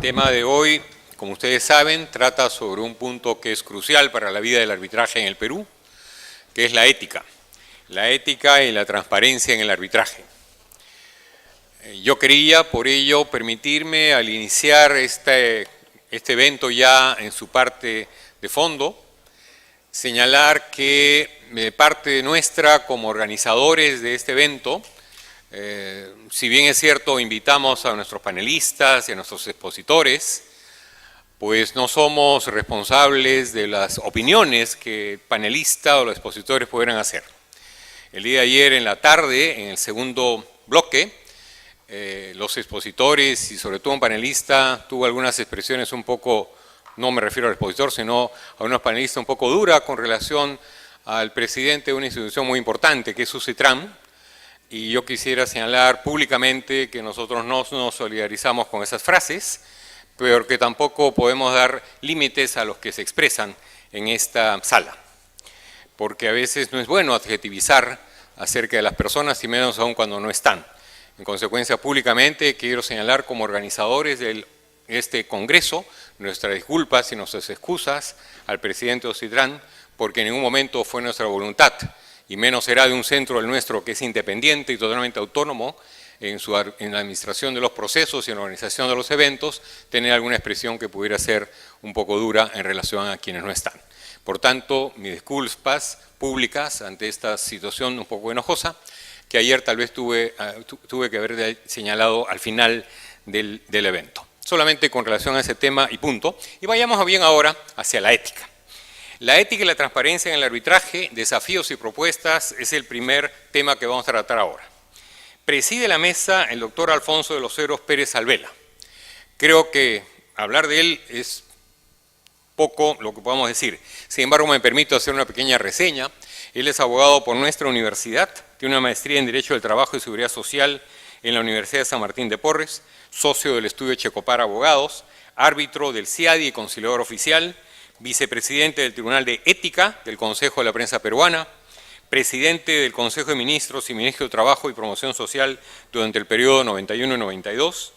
tema de hoy, como ustedes saben, trata sobre un punto que es crucial para la vida del arbitraje en el Perú, que es la ética y la transparencia en el arbitraje. Yo quería, por ello, permitirme al iniciar este evento ya en su parte de fondo, señalar que de parte nuestra como organizadores de este evento, si bien es cierto, invitamos a nuestros panelistas y a nuestros expositores, pues no somos responsables de las opiniones que el panelista o los expositores pudieran hacer. El día de ayer en la tarde, en el segundo bloque, los expositores y sobre todo un panelista tuvo algunas expresiones un poco, no me refiero al expositor, sino a unos panelistas un poco duras con relación al presidente de una institución muy importante que es Susitram. Y yo quisiera señalar públicamente que nosotros no nos solidarizamos con esas frases, pero que tampoco podemos dar límites a los que se expresan en esta sala. Porque a veces no es bueno adjetivizar acerca de las personas y menos aún cuando no están. En consecuencia, públicamente quiero señalar como organizadores de este congreso nuestras disculpas y nuestras excusas al presidente Susitram, porque en ningún momento fue nuestra voluntad, y menos será de un centro el nuestro que es independiente y totalmente autónomo en la administración de los procesos y en la organización de los eventos, tener alguna expresión que pudiera ser un poco dura en relación a quienes no están. Por tanto, mis disculpas públicas ante esta situación un poco enojosa, que ayer tal vez tuve que haber señalado al final del evento. Solamente con relación a ese tema y punto. Y vayamos bien ahora hacia la ética. La ética y la transparencia en el arbitraje, desafíos y propuestas, es el primer tema que vamos a tratar ahora. Preside la mesa el doctor Alfonso de los Heros Pérez Alvela. Creo que hablar de él es poco lo que podamos decir. Sin embargo, me permito hacer una pequeña reseña. Él es abogado por nuestra universidad, tiene una maestría en Derecho del Trabajo y Seguridad Social en la Universidad de San Martín de Porres, socio del estudio Checopar Abogados, árbitro del CIADI y conciliador oficial, vicepresidente del Tribunal de Ética del Consejo de la Prensa Peruana, presidente del Consejo de Ministros y ministro de Trabajo y Promoción Social durante el periodo 91 y 92,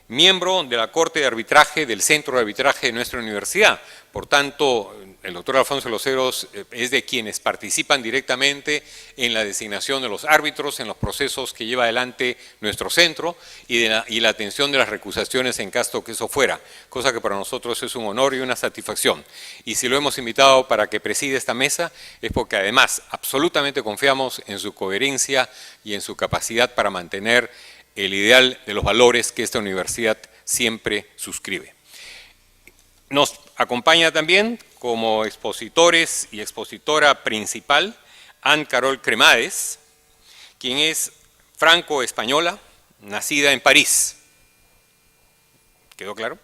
miembro de la Corte de Arbitraje del Centro de Arbitraje de nuestra universidad. Por tanto, el doctor Alfonso de los Heros es de quienes participan directamente en la designación de los árbitros, en los procesos que lleva adelante nuestro centro y la atención de las recusaciones en caso que eso fuera, cosa que para nosotros es un honor y una satisfacción. Y si lo hemos invitado para que preside esta mesa es porque además absolutamente confiamos en su coherencia y en su capacidad para mantener el ideal de los valores que esta universidad siempre suscribe. Nos acompaña también como expositores y expositora principal Anne Carol Cremades, quien es franco-española, nacida en París. ¿Quedó claro?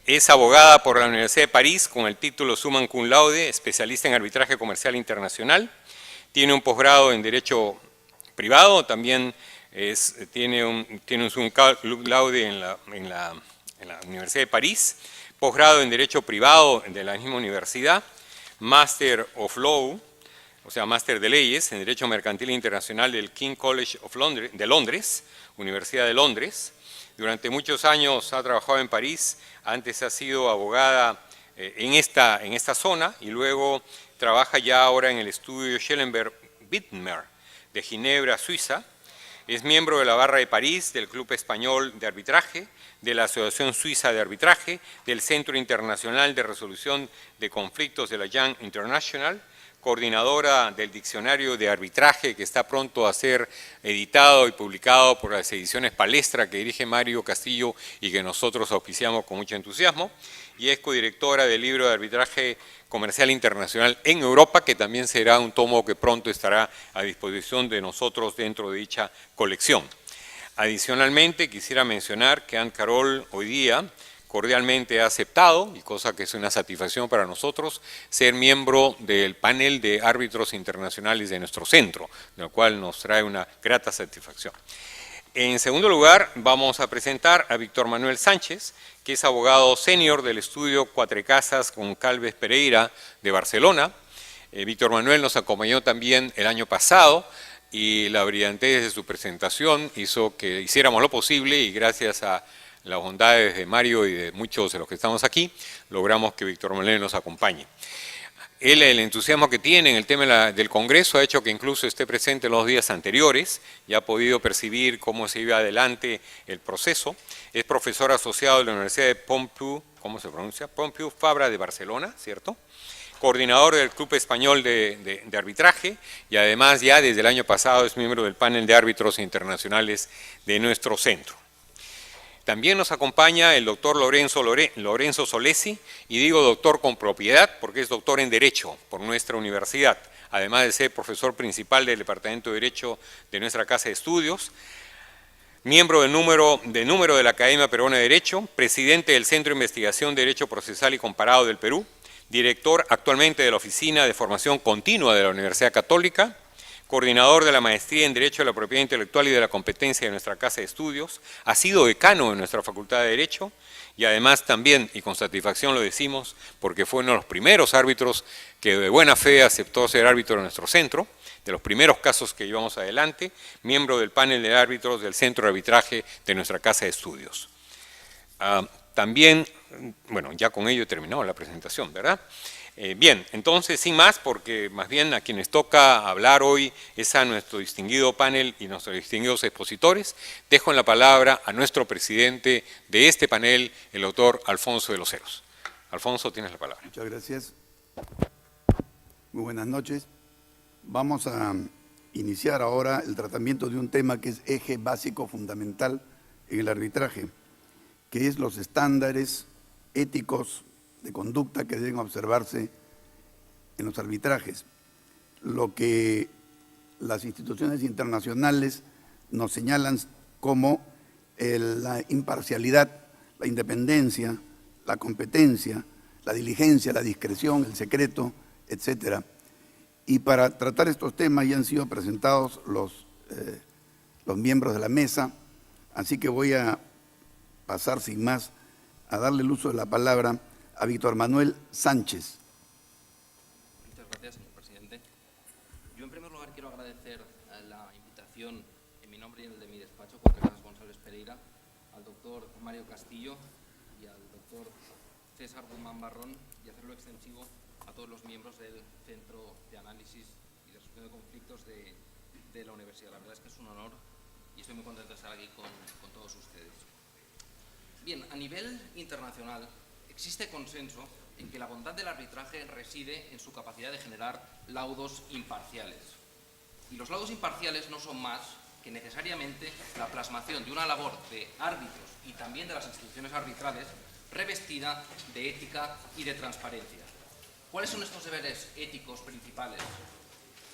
Es abogada por la Universidad de París con el título Summa Cum Laude, especialista en arbitraje comercial internacional. Tiene un posgrado en Derecho Privado, también tiene un summa cum laude en la Universidad de París, posgrado en Derecho Privado de la misma universidad, Master of Law, o sea, Máster de Leyes en Derecho Mercantil Internacional del King College de Londres, Universidad de Londres. Durante muchos años ha trabajado en París, antes ha sido abogada en esta zona y luego trabaja ya ahora en el estudio Schellenberg-Widmer de Ginebra, Suiza. Es miembro de la Barra de París, del Club Español de Arbitraje, de la Asociación Suiza de Arbitraje, del Centro Internacional de Resolución de Conflictos de la Young International, coordinadora del Diccionario de Arbitraje que está pronto a ser editado y publicado por las ediciones Palestra que dirige Mario Castillo y que nosotros auspiciamos con mucho entusiasmo, y es codirectora del libro de arbitraje comercial internacional en Europa, que también será un tomo que pronto estará a disposición de nosotros dentro de dicha colección. Adicionalmente, quisiera mencionar que Anne Carol hoy día cordialmente ha aceptado, y cosa que es una satisfacción para nosotros, ser miembro del panel de árbitros internacionales de nuestro centro, lo cual nos trae una grata satisfacción. En segundo lugar, vamos a presentar a Víctor Manuel Sánchez, que es abogado senior del estudio Cuatrecasas con Calves Pereira de Barcelona. Víctor Manuel nos acompañó también el año pasado y la brillantez de su presentación hizo que hiciéramos lo posible y gracias a las bondades de Mario y de muchos de los que estamos aquí, logramos que Víctor Manuel nos acompañe. Él, el entusiasmo que tiene en el tema del Congreso ha hecho que incluso esté presente los días anteriores y ha podido percibir cómo se iba adelante el proceso. Es profesor asociado de la Universidad de Pompeu, ¿cómo se pronuncia? Pompeu Fabra de Barcelona, ¿cierto? Coordinador del Club Español de Arbitraje y además ya desde el año pasado es miembro del panel de árbitros internacionales de nuestro centro. También nos acompaña el doctor Lorenzo Solesi, y digo doctor con propiedad porque es doctor en Derecho por nuestra universidad, además de ser profesor principal del Departamento de Derecho de nuestra Casa de Estudios, miembro del número de la Academia Peruana de Derecho, presidente del Centro de Investigación de Derecho Procesal y Comparado del Perú, director actualmente de la Oficina de Formación Continua de la Universidad Católica, coordinador de la Maestría en Derecho de la Propiedad Intelectual y de la Competencia de nuestra Casa de Estudios, ha sido decano de nuestra Facultad de Derecho y además también, y con satisfacción lo decimos, porque fue uno de los primeros árbitros que de buena fe aceptó ser árbitro de nuestro centro, de los primeros casos que llevamos adelante, miembro del panel de árbitros del Centro de Arbitraje de nuestra Casa de Estudios. También, bueno, ya con ello he terminado la presentación, ¿verdad? Bien, entonces, sin más, porque más bien a quienes toca hablar hoy es a nuestro distinguido panel y nuestros distinguidos expositores, dejo en la palabra a nuestro presidente de este panel, el doctor Alfonso de los Heros. Alfonso, tienes la palabra. Muchas gracias. Muy buenas noches. Vamos a iniciar ahora el tratamiento de un tema que es eje básico fundamental en el arbitraje, que es los estándares éticos de conducta que deben observarse en los arbitrajes. Lo que las instituciones internacionales nos señalan como la imparcialidad, la independencia, la competencia, la diligencia, la discreción, el secreto, etcétera. Y para tratar estos temas ya han sido presentados los miembros de la mesa, así que voy a pasar sin más a darle el uso de la palabra a Víctor Manuel Sánchez. Muchas gracias, señor presidente. Yo, en primer lugar, quiero agradecer la invitación en mi nombre y en el de mi despacho, Jorge Casas González Pereira, al doctor Mario Castillo y al doctor César Guzmán Barrón, y hacerlo extensivo a todos los miembros del Centro de Análisis y de Resolución de Conflictos de la Universidad. La verdad es que es un honor y estoy muy contento de estar aquí con todos ustedes. Bien, a nivel internacional existe consenso en que la bondad del arbitraje reside en su capacidad de generar laudos imparciales. Y los laudos imparciales no son más que necesariamente la plasmación de una labor de árbitros y también de las instituciones arbitrales revestida de ética y de transparencia. ¿Cuáles son estos deberes éticos principales?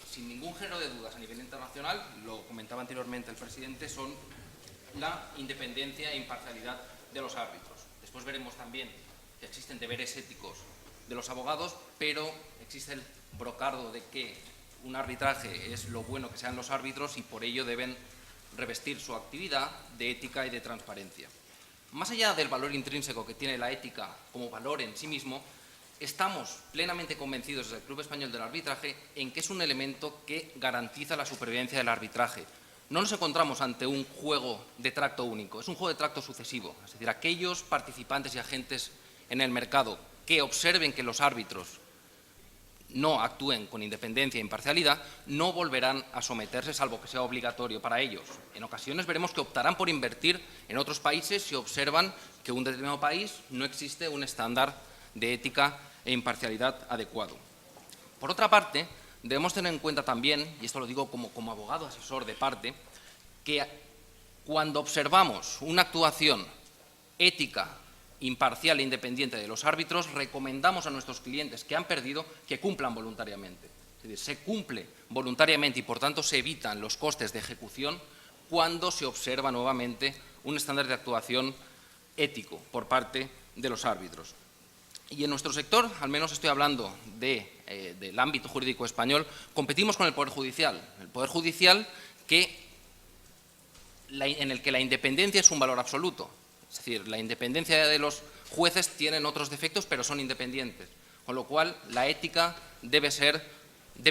Sin ningún género de dudas a nivel internacional, lo comentaba anteriormente el presidente, son la independencia e imparcialidad de los árbitros. Después veremos también que existen deberes éticos de los abogados, pero existe el brocardo de que un arbitraje es lo bueno que sean los árbitros y por ello deben revestir su actividad de ética y de transparencia. Más allá del valor intrínseco que tiene la ética como valor en sí mismo, estamos plenamente convencidos desde el Club Español del Arbitraje en que es un elemento que garantiza la supervivencia del arbitraje. No nos encontramos ante un juego de tracto único, es un juego de tracto sucesivo. Es decir, aquellos participantes y agentes en el mercado que observen que los árbitros no actúen con independencia e imparcialidad, no volverán a someterse, salvo que sea obligatorio para ellos. En ocasiones veremos que optarán por invertir en otros países si observan que en un determinado país no existe un estándar de ética e imparcialidad adecuado. Por otra parte, debemos tener en cuenta también, y esto lo digo como abogado asesor de parte, que cuando observamos una actuación ética, imparcial e independiente de los árbitros, recomendamos a nuestros clientes que han perdido que cumplan voluntariamente. Es decir, se cumple voluntariamente y por tanto se evitan los costes de ejecución cuando se observa nuevamente un estándar de actuación ético por parte de los árbitros. Y en nuestro sector, al menos estoy hablando del ámbito jurídico español, competimos con el Poder Judicial. El Poder Judicial en el que la independencia es un valor absoluto. Es decir, la independencia de los jueces tienen otros defectos, pero son independientes. Con lo cual, la ética debe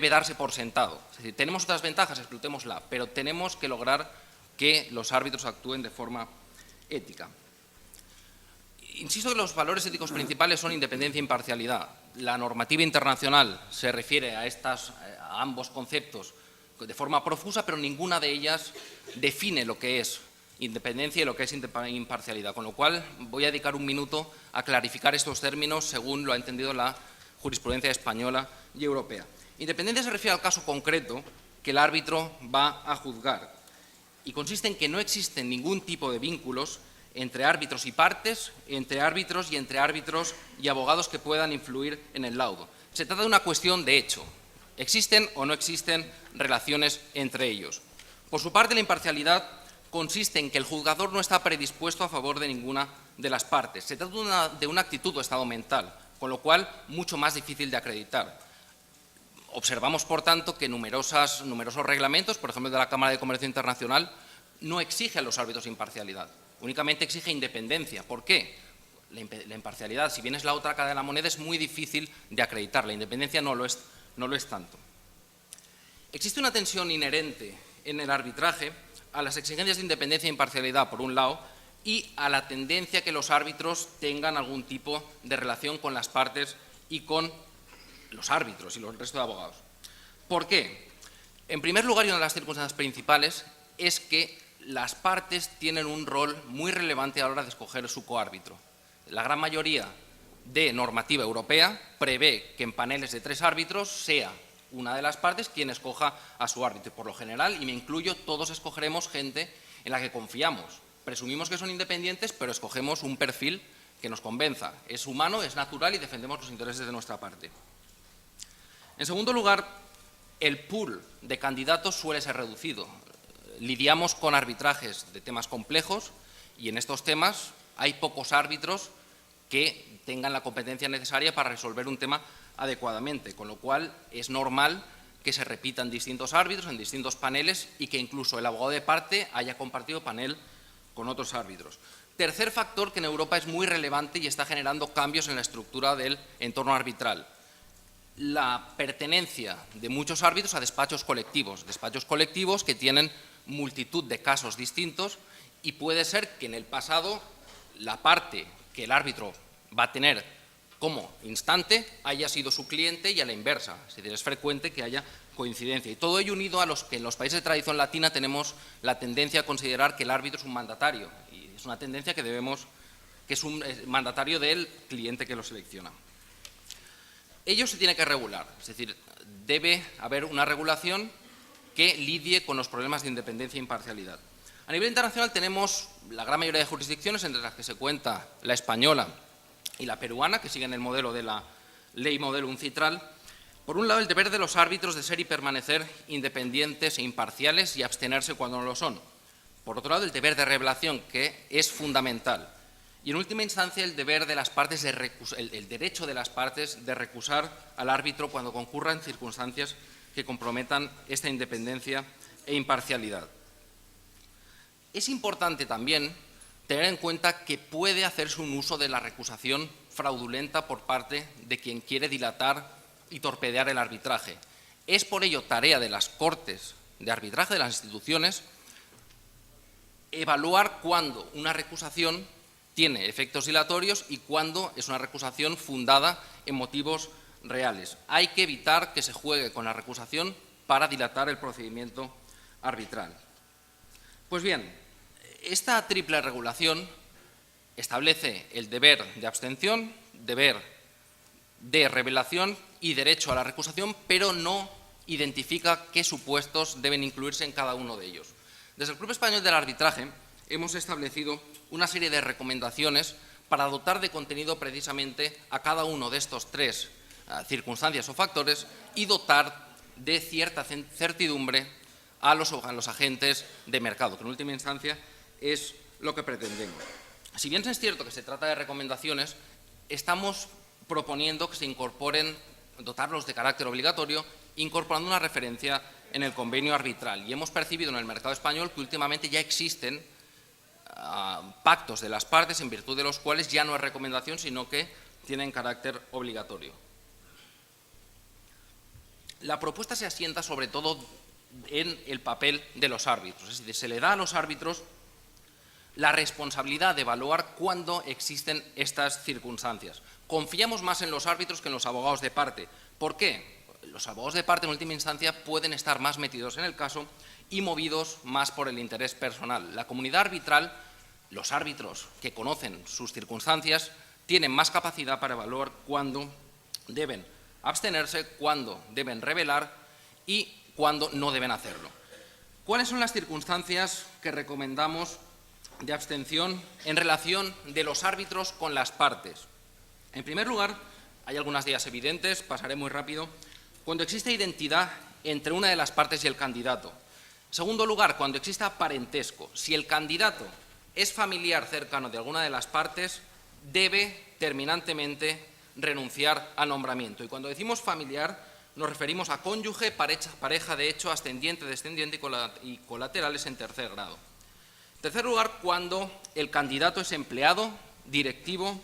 darse por sentado. Es decir, tenemos otras ventajas, explotémosla, pero tenemos que lograr que los árbitros actúen de forma ética. Insisto que los valores éticos principales son independencia e imparcialidad. La normativa internacional se refiere a ambos conceptos de forma profusa, pero ninguna de ellas define lo que es independencia y lo que es imparcialidad, con lo cual voy a dedicar un minuto a clarificar estos términos según lo ha entendido la jurisprudencia española y europea. Independencia se refiere al caso concreto que el árbitro va a juzgar y consiste en que no existen ningún tipo de vínculos entre árbitros y partes, entre árbitros y abogados que puedan influir en el laudo. Se trata de una cuestión de hecho. ¿Existen o no existen relaciones entre ellos? Por su parte, la imparcialidad consiste en que el juzgador no está predispuesto a favor de ninguna de las partes. Se trata de una actitud o estado mental, con lo cual mucho más difícil de acreditar. Observamos, por tanto, que numerosos reglamentos, por ejemplo, de la Cámara de Comercio Internacional, no exige a los árbitros imparcialidad, únicamente exige independencia. ¿Por qué? La imparcialidad, si bien es la otra cara de la moneda, es muy difícil de acreditar. La independencia no lo es tanto. Existe una tensión inherente en el arbitraje a las exigencias de independencia e imparcialidad, por un lado, y a la tendencia que los árbitros tengan algún tipo de relación con las partes y con los árbitros y el resto de abogados. ¿Por qué? En primer lugar, y una de las circunstancias principales es que las partes tienen un rol muy relevante a la hora de escoger su coárbitro. La gran mayoría de normativa europea prevé que en paneles de 3 árbitros sea una de las partes quien escoja a su árbitro. Por lo general, y me incluyo, todos escogeremos gente en la que confiamos. Presumimos que son independientes, pero escogemos un perfil que nos convenza. Es humano, es natural y defendemos los intereses de nuestra parte. En segundo lugar, el pool de candidatos suele ser reducido. Lidiamos con arbitrajes de temas complejos y en estos temas hay pocos árbitros que tengan la competencia necesaria para resolver un tema adecuadamente, con lo cual es normal que se repitan distintos árbitros en distintos paneles y que incluso el abogado de parte haya compartido panel con otros árbitros. Tercer factor que en Europa es muy relevante y está generando cambios en la estructura del entorno arbitral: la pertenencia de muchos árbitros a despachos colectivos que tienen multitud de casos distintos, y puede ser que en el pasado la parte que el árbitro va a tener como instante haya sido su cliente y a la inversa. Es decir, es frecuente que haya coincidencia. Y todo ello unido a los que en los países de tradición latina tenemos la tendencia a considerar que el árbitro es un mandatario. Y es una tendencia que es un mandatario del cliente que lo selecciona. Ello se tiene que regular. Es decir, debe haber una regulación que lidie con los problemas de independencia e imparcialidad. A nivel internacional tenemos la gran mayoría de jurisdicciones, entre las que se cuenta la española y la peruana, que siguen el modelo de la ley modelo uncitral. Por un lado, el deber de los árbitros de ser y permanecer independientes e imparciales y abstenerse cuando no lo son. Por otro lado, el deber de revelación, que es fundamental. Y en última instancia, el deber de las partes el derecho de las partes de recusar al árbitro cuando concurran circunstancias que comprometan esta independencia e imparcialidad. Es importante también tener en cuenta que puede hacerse un uso de la recusación fraudulenta por parte de quien quiere dilatar y torpedear el arbitraje. Es por ello tarea de las cortes de arbitraje, de las instituciones, evaluar cuándo una recusación tiene efectos dilatorios y cuándo es una recusación fundada en motivos reales. Hay que evitar que se juegue con la recusación para dilatar el procedimiento arbitral. Pues bien, esta triple regulación establece el deber de abstención, deber de revelación y derecho a la recusación, pero no identifica qué supuestos deben incluirse en cada uno de ellos. Desde el Club Español del Arbitraje hemos establecido una serie de recomendaciones para dotar de contenido precisamente a cada uno de estos 3 circunstancias o factores y dotar de cierta certidumbre a los agentes de mercado, que en última instancia es lo que pretendemos. Si bien es cierto que se trata de recomendaciones, estamos proponiendo que se incorporen, dotarlos de carácter obligatorio, incorporando una referencia en el convenio arbitral. Y hemos percibido en el mercado español que últimamente ya existen pactos de las partes en virtud de los cuales ya no es recomendación, sino que tienen carácter obligatorio. La propuesta se asienta sobre todo en el papel de los árbitros, es decir, se le da a los árbitros la responsabilidad de evaluar cuándo existen estas circunstancias. Confiamos más en los árbitros que en los abogados de parte. ¿Por qué? Los abogados de parte, en última instancia, pueden estar más metidos en el caso y movidos más por el interés personal. La comunidad arbitral, los árbitros que conocen sus circunstancias, tienen más capacidad para evaluar cuándo deben abstenerse, cuándo deben revelar y cuándo no deben hacerlo. ¿Cuáles son las circunstancias que recomendamos de abstención en relación de los árbitros con las partes? En primer lugar, hay algunas de ellas evidentes, pasaré muy rápido, cuando existe identidad entre una de las partes y el candidato. En segundo lugar, cuando exista parentesco. Si el candidato es familiar cercano de alguna de las partes, debe terminantemente renunciar al nombramiento. Y cuando decimos familiar, nos referimos a cónyuge, pareja de hecho, ascendiente, descendiente y colaterales en tercer grado. En tercer lugar, cuando el candidato es empleado, directivo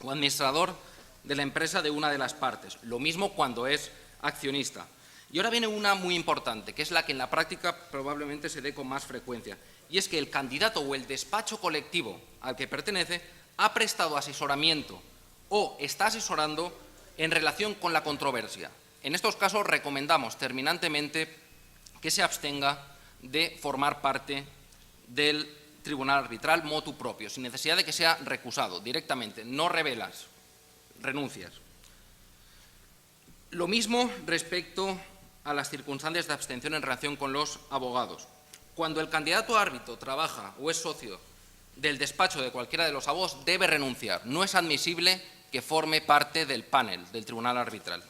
o administrador de la empresa de una de las partes. Lo mismo cuando es accionista. Y ahora viene una muy importante, que es la que en la práctica probablemente se dé con más frecuencia, y es que el candidato o el despacho colectivo al que pertenece ha prestado asesoramiento o está asesorando en relación con la controversia. En estos casos recomendamos terminantemente que se abstenga de formar parte del tribunal arbitral motu propio, sin necesidad de que sea recusado directamente. No revelas, renuncias. Lo mismo respecto a las circunstancias de abstención en relación con los abogados. Cuando el candidato a árbitro trabaja o es socio del despacho de cualquiera de los abogados, debe renunciar. No es admisible que forme parte del panel del tribunal arbitral.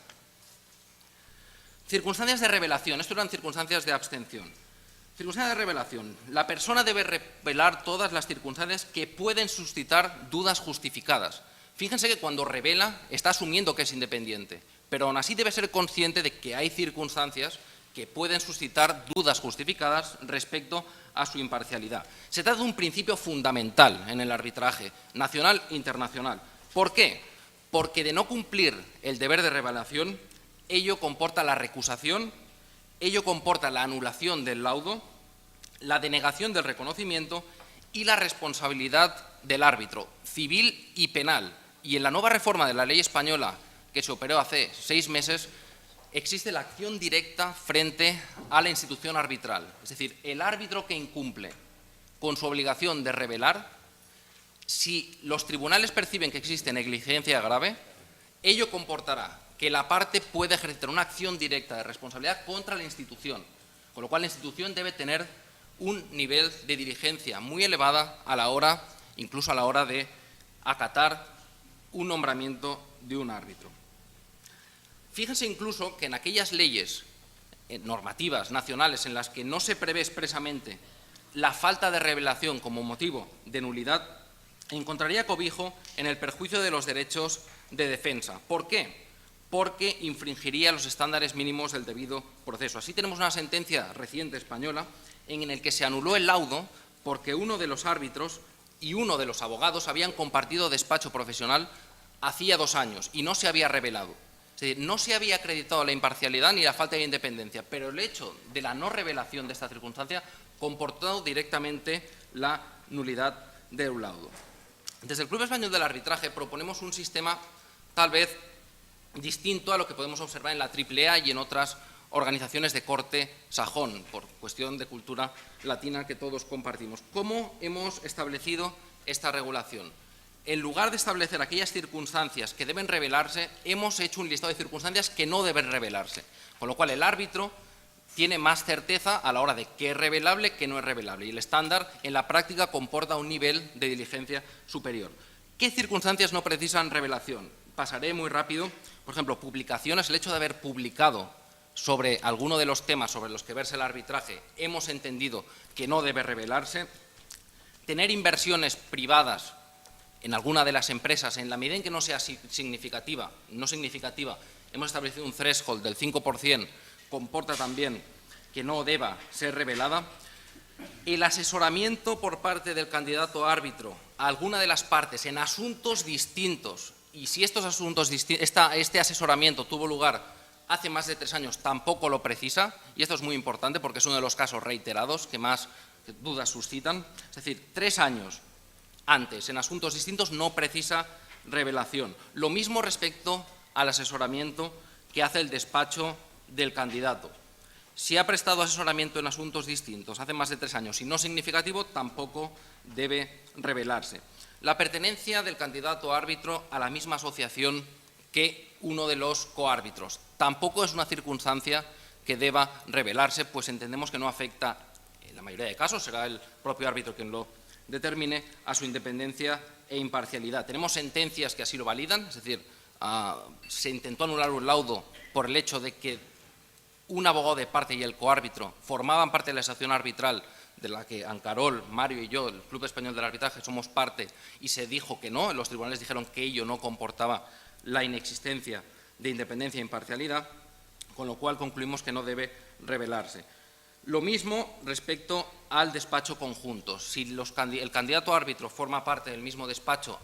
Circunstancias de revelación. Esto eran circunstancias de abstención. Circunstancias de revelación. La persona debe revelar todas las circunstancias que pueden suscitar dudas justificadas. Fíjense que cuando revela está asumiendo que es independiente, pero aún así debe ser consciente de que hay circunstancias que pueden suscitar dudas justificadas respecto a su imparcialidad. Se trata de un principio fundamental en el arbitraje, nacional e internacional. ¿Por qué? Porque de no cumplir el deber de revelación, ello comporta la recusación, ello comporta la anulación del laudo, la denegación del reconocimiento y la responsabilidad del árbitro, civil y penal. Y en la nueva reforma de la ley española, que se operó hace 6 meses, existe la acción directa frente a la institución arbitral. Es decir, el árbitro que incumple con su obligación de revelar, si los tribunales perciben que existe negligencia grave, ello comportará que la parte puede ejercer una acción directa de responsabilidad contra la institución, con lo cual la institución debe tener un nivel de diligencia muy elevada a la hora, incluso a la hora de acatar un nombramiento de un árbitro. Fíjense incluso que en aquellas leyes normativas nacionales en las que no se prevé expresamente la falta de revelación como motivo de nulidad, encontraría cobijo en el perjuicio de los derechos de defensa. ¿Por qué? Porque infringiría los estándares mínimos del debido proceso. Así tenemos una sentencia reciente española en la que se anuló el laudo porque uno de los árbitros y uno de los abogados habían compartido despacho profesional hacía 2 años y no se había revelado. Es decir, no se había acreditado la imparcialidad ni la falta de independencia, pero el hecho de la no revelación de esta circunstancia comportó directamente la nulidad del laudo. Desde el Club Español del Arbitraje proponemos un sistema tal vez distinto a lo que podemos observar en la AAA y en otras organizaciones de corte sajón, por cuestión de cultura latina que todos compartimos. ¿Cómo hemos establecido esta regulación? En lugar de establecer aquellas circunstancias que deben revelarse, hemos hecho un listado de circunstancias que no deben revelarse, con lo cual el árbitro tiene más certeza a la hora de qué es revelable, qué no es revelable, y el estándar en la práctica comporta un nivel de diligencia superior. ¿Qué circunstancias no precisan revelación? Pasaré muy rápido. Por ejemplo, publicaciones, el hecho de haber publicado sobre alguno de los temas sobre los que verse el arbitraje, hemos entendido que no debe revelarse. Tener inversiones privadas en alguna de las empresas, en la medida en que no sea significativa, hemos establecido un threshold del 5%, comporta también que no deba ser revelada. El asesoramiento por parte del candidato a árbitro a alguna de las partes en asuntos distintos, y si estos asuntos este asesoramiento tuvo lugar hace más de 3 años, tampoco lo precisa, y esto es muy importante porque es uno de los casos reiterados que más que dudas suscitan. Es decir, 3 años antes, en asuntos distintos, no precisa revelación. Lo mismo respecto al asesoramiento que hace el despacho del candidato. Si ha prestado asesoramiento en asuntos distintos hace más de 3 años y no significativo, tampoco debe revelarse. La pertenencia del candidato árbitro a la misma asociación que uno de los coárbitros tampoco es una circunstancia que deba revelarse, pues entendemos que no afecta, en la mayoría de casos, será el propio árbitro quien lo determine, a su independencia e imparcialidad. Tenemos sentencias que así lo validan, es decir, se intentó anular un laudo por el hecho de que un abogado de parte y el coárbitro formaban parte de la asociación arbitral de la que Ancarol, Mario y yo, el Club Español del Arbitraje, somos parte, y se dijo que no, los tribunales dijeron que ello no comportaba la inexistencia de independencia e imparcialidad, con lo cual concluimos que no debe revelarse. Lo mismo respecto al despacho conjunto. Si el candidato árbitro forma parte del mismo despacho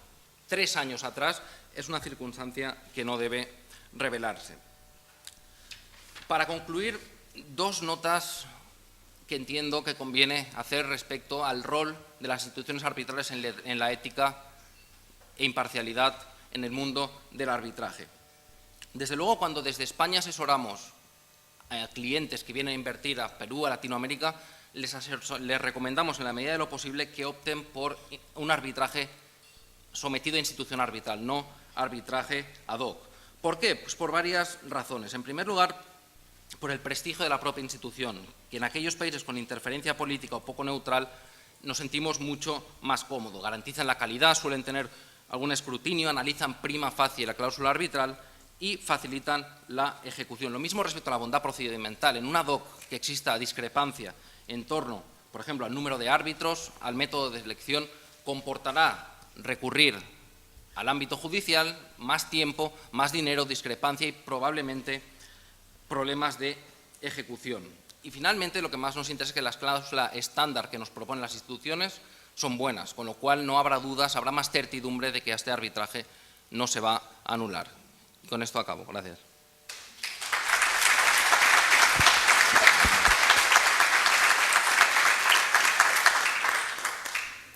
3 años atrás, es una circunstancia que no debe revelarse. Para concluir, 2 notas que entiendo que conviene hacer respecto al rol de las instituciones arbitrales en la ética e imparcialidad en el mundo del arbitraje. Desde luego, cuando desde España asesoramos a clientes que vienen a invertir a Perú, a Latinoamérica, les recomendamos en la medida de lo posible que opten por un arbitraje sometido a institución arbitral, no arbitraje ad hoc. ¿Por qué? Pues por varias razones. En primer lugar, por el prestigio de la propia institución, que en aquellos países con interferencia política o poco neutral nos sentimos mucho más cómodos. Garantizan la calidad, suelen tener algún escrutinio, analizan prima facie la cláusula arbitral y facilitan la ejecución. Lo mismo respecto a la bondad procedimental. En un ad hoc que exista discrepancia en torno, por ejemplo, al número de árbitros, al método de elección, comportará recurrir al ámbito judicial, más tiempo, más dinero, discrepancia y probablemente problemas de ejecución. Y finalmente, lo que más nos interesa es que las cláusulas estándar que nos proponen las instituciones son buenas, con lo cual no habrá dudas, habrá más certidumbre de que este arbitraje no se va a anular. Y con esto acabo. Gracias.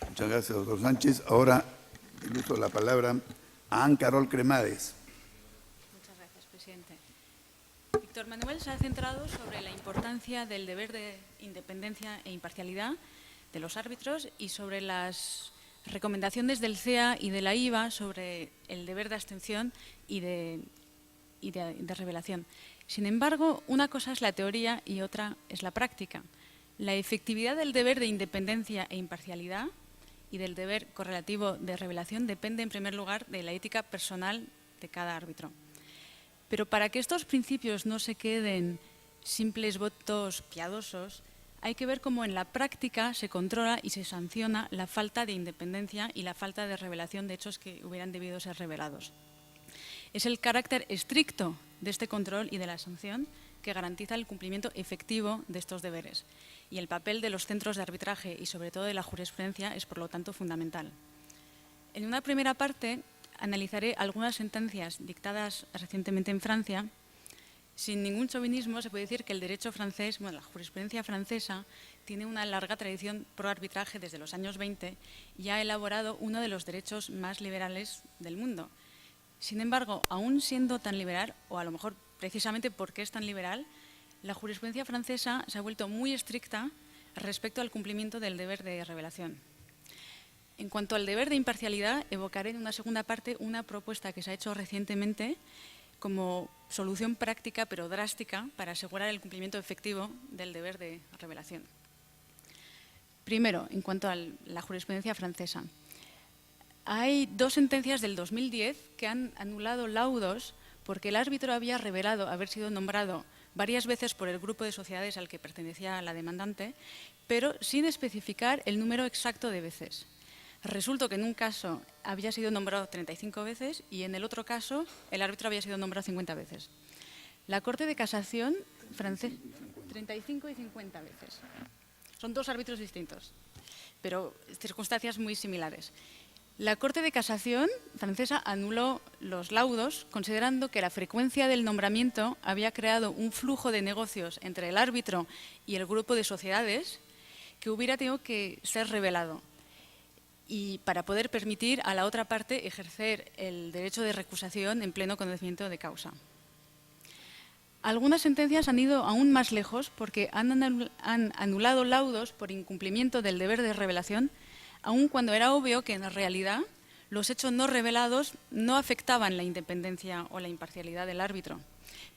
Muchas gracias, doctor Sánchez. Ahora le uso la palabra a Ancarol Cremades. Muchas gracias, presidente. Víctor Manuel se ha centrado sobre la importancia del deber de independencia e imparcialidad de los árbitros y sobre las recomendaciones del CEA y de la IVA sobre el deber de abstención y de revelación. Sin embargo, una cosa es la teoría y otra es la práctica. La efectividad del deber de independencia e imparcialidad y del deber correlativo de revelación depende, en primer lugar, de la ética personal de cada árbitro. Pero para que estos principios no se queden simples votos piadosos, hay que ver cómo en la práctica se controla y se sanciona la falta de independencia y la falta de revelación de hechos que hubieran debido ser revelados. Es el carácter estricto de este control y de la sanción que garantiza el cumplimiento efectivo de estos deberes. Y el papel de los centros de arbitraje y sobre todo de la jurisprudencia es, por lo tanto, fundamental. En una primera parte analizaré algunas sentencias dictadas recientemente en Francia. Sin ningún chauvinismo se puede decir que el derecho francés, bueno, la jurisprudencia francesa, tiene una larga tradición pro arbitraje desde los años 20 y ha elaborado uno de los derechos más liberales del mundo. Sin embargo, aún siendo tan liberal, o a lo mejor precisamente porque es tan liberal, la jurisprudencia francesa se ha vuelto muy estricta respecto al cumplimiento del deber de revelación. En cuanto al deber de imparcialidad, evocaré en una segunda parte una propuesta que se ha hecho recientemente como solución práctica pero drástica para asegurar el cumplimiento efectivo del deber de revelación. Primero, en cuanto a la jurisprudencia francesa. Hay 2 sentencias del 2010 que han anulado laudos porque el árbitro había revelado haber sido nombrado varias veces por el grupo de sociedades al que pertenecía la demandante, pero sin especificar el número exacto de veces. Resultó que en un caso había sido nombrado 35 veces y en el otro caso el árbitro había sido nombrado 50 veces. La Corte de Casación francesa, 35 y 50 veces. Son 2 árbitros distintos, pero circunstancias muy similares. La Corte de Casación francesa anuló los laudos considerando que la frecuencia del nombramiento había creado un flujo de negocios entre el árbitro y el grupo de sociedades que hubiera tenido que ser revelado y para poder permitir a la otra parte ejercer el derecho de recusación en pleno conocimiento de causa. Algunas sentencias han ido aún más lejos porque han anulado laudos por incumplimiento del deber de revelación, aun cuando era obvio que en realidad los hechos no revelados no afectaban la independencia o la imparcialidad del árbitro,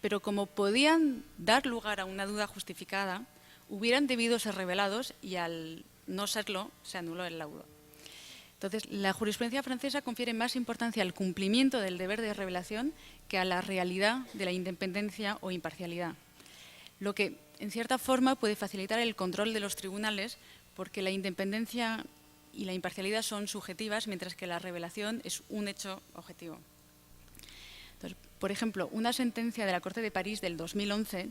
pero como podían dar lugar a una duda justificada, hubieran debido ser revelados y al no serlo se anuló el laudo. Entonces, la jurisprudencia francesa confiere más importancia al cumplimiento del deber de revelación que a la realidad de la independencia o imparcialidad, lo que, en cierta forma, puede facilitar el control de los tribunales porque la independencia y la imparcialidad son subjetivas, mientras que la revelación es un hecho objetivo. Entonces, por ejemplo, una sentencia de la Corte de París del 2011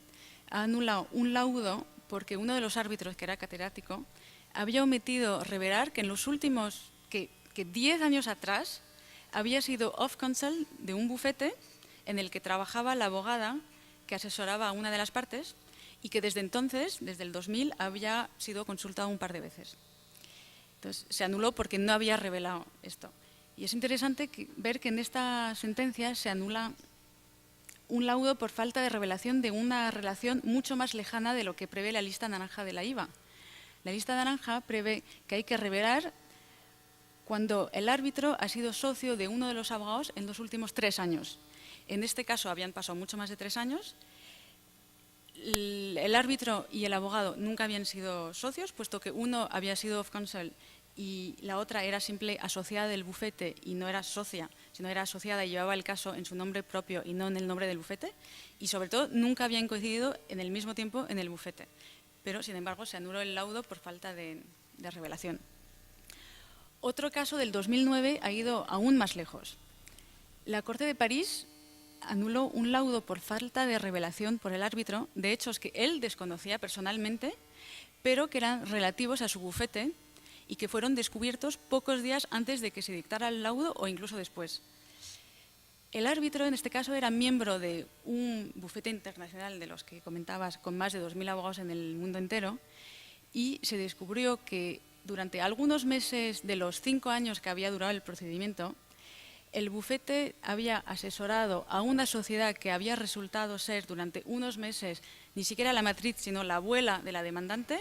ha anulado un laudo porque uno de los árbitros, que era catedrático, había omitido revelar que en los últimos que 10 años atrás había sido off-counsel de un bufete en el que trabajaba la abogada que asesoraba a una de las partes y que desde entonces, desde el 2000, había sido consultado un par de veces. Entonces, se anuló porque no había revelado esto. Y es interesante ver que en esta sentencia se anula un laudo por falta de revelación de una relación mucho más lejana de lo que prevé la lista naranja de la IVA. La lista naranja prevé que hay que revelar cuando el árbitro ha sido socio de uno de los abogados en los últimos 3 años. En este caso habían pasado mucho más de 3 años. El árbitro y el abogado nunca habían sido socios, puesto que uno había sido off-counsel y la otra era simple asociada del bufete y no era socia, sino era asociada y llevaba el caso en su nombre propio y no en el nombre del bufete. Y sobre todo nunca habían coincidido en el mismo tiempo en el bufete. Pero, sin embargo, se anuló el laudo por falta de revelación. Otro caso del 2009 ha ido aún más lejos. La Corte de París anuló un laudo por falta de revelación por el árbitro de hechos que él desconocía personalmente, pero que eran relativos a su bufete y que fueron descubiertos pocos días antes de que se dictara el laudo o incluso después. El árbitro, en este caso, era miembro de un bufete internacional de los que comentabas, con más de 2.000 abogados en el mundo entero, y se descubrió que durante algunos meses de los 5 años que había durado el procedimiento, el bufete había asesorado a una sociedad que había resultado ser durante unos meses ni siquiera la matriz, sino la abuela de la demandante.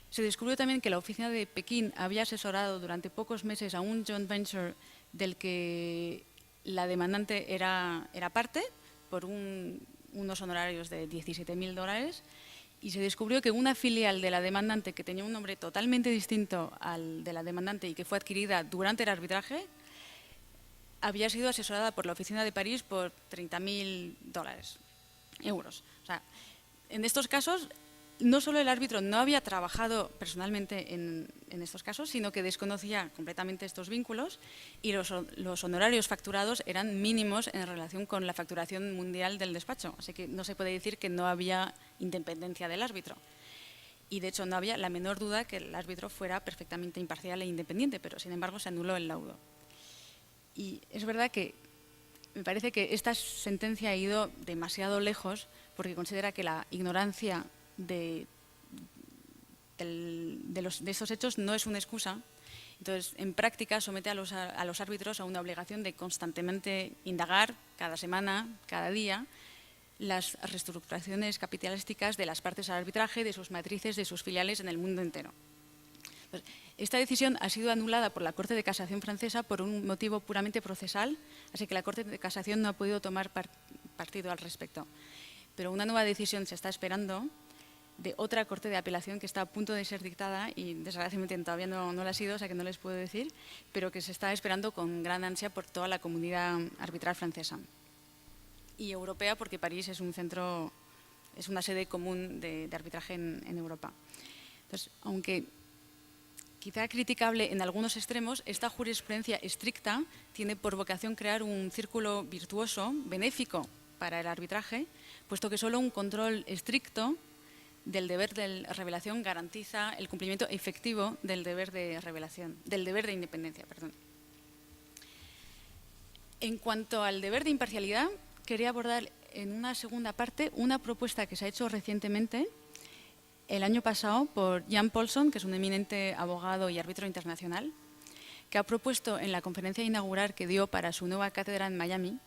Se descubrió también que la oficina de Pekín había asesorado durante pocos meses a un joint venture del que la demandante era parte por unos honorarios de $17.000. Y se descubrió que una filial de la demandante que tenía un nombre totalmente distinto al de la demandante y que fue adquirida durante el arbitraje había sido asesorada por la oficina de París por $30.000, euros. O sea, en estos casos, no solo el árbitro no había trabajado personalmente en estos casos, sino que desconocía completamente estos vínculos y los honorarios facturados eran mínimos en relación con la facturación mundial del despacho. Así que no se puede decir que no había independencia del árbitro. Y de hecho no había la menor duda que el árbitro fuera perfectamente imparcial e independiente, pero sin embargo se anuló el laudo. Y es verdad que me parece que esta sentencia ha ido demasiado lejos porque considera que la ignorancia de estos hechos no es una excusa. Entonces, en práctica, somete a los árbitros a una obligación de constantemente indagar cada semana, cada día, las reestructuraciones capitalísticas de las partes al arbitraje, de sus matrices, de sus filiales en el mundo entero. Entonces, esta decisión ha sido anulada por la Corte de Casación francesa por un motivo puramente procesal, así que la Corte de Casación no ha podido tomar partido al respecto. Pero una nueva decisión se está esperando de otra Corte de Apelación que está a punto de ser dictada y desgraciadamente todavía no lo ha sido, o sea que no les puedo decir, pero que se está esperando con gran ansia por toda la comunidad arbitral francesa y europea, porque París es un centro, es una sede común de arbitraje en Europa. Entonces, aunque quizá criticable en algunos extremos, esta jurisprudencia estricta tiene por vocación crear un círculo virtuoso, benéfico para el arbitraje, puesto que solo un control estricto del deber de revelación garantiza el cumplimiento efectivo del deber de revelación, del deber de independencia, perdón. En cuanto al deber de imparcialidad, quería abordar en una segunda parte una propuesta que se ha hecho recientemente el año pasado por Jan Paulson, que es un eminente abogado y árbitro internacional, que ha propuesto en la conferencia inaugural que dio para su nueva cátedra en Miami,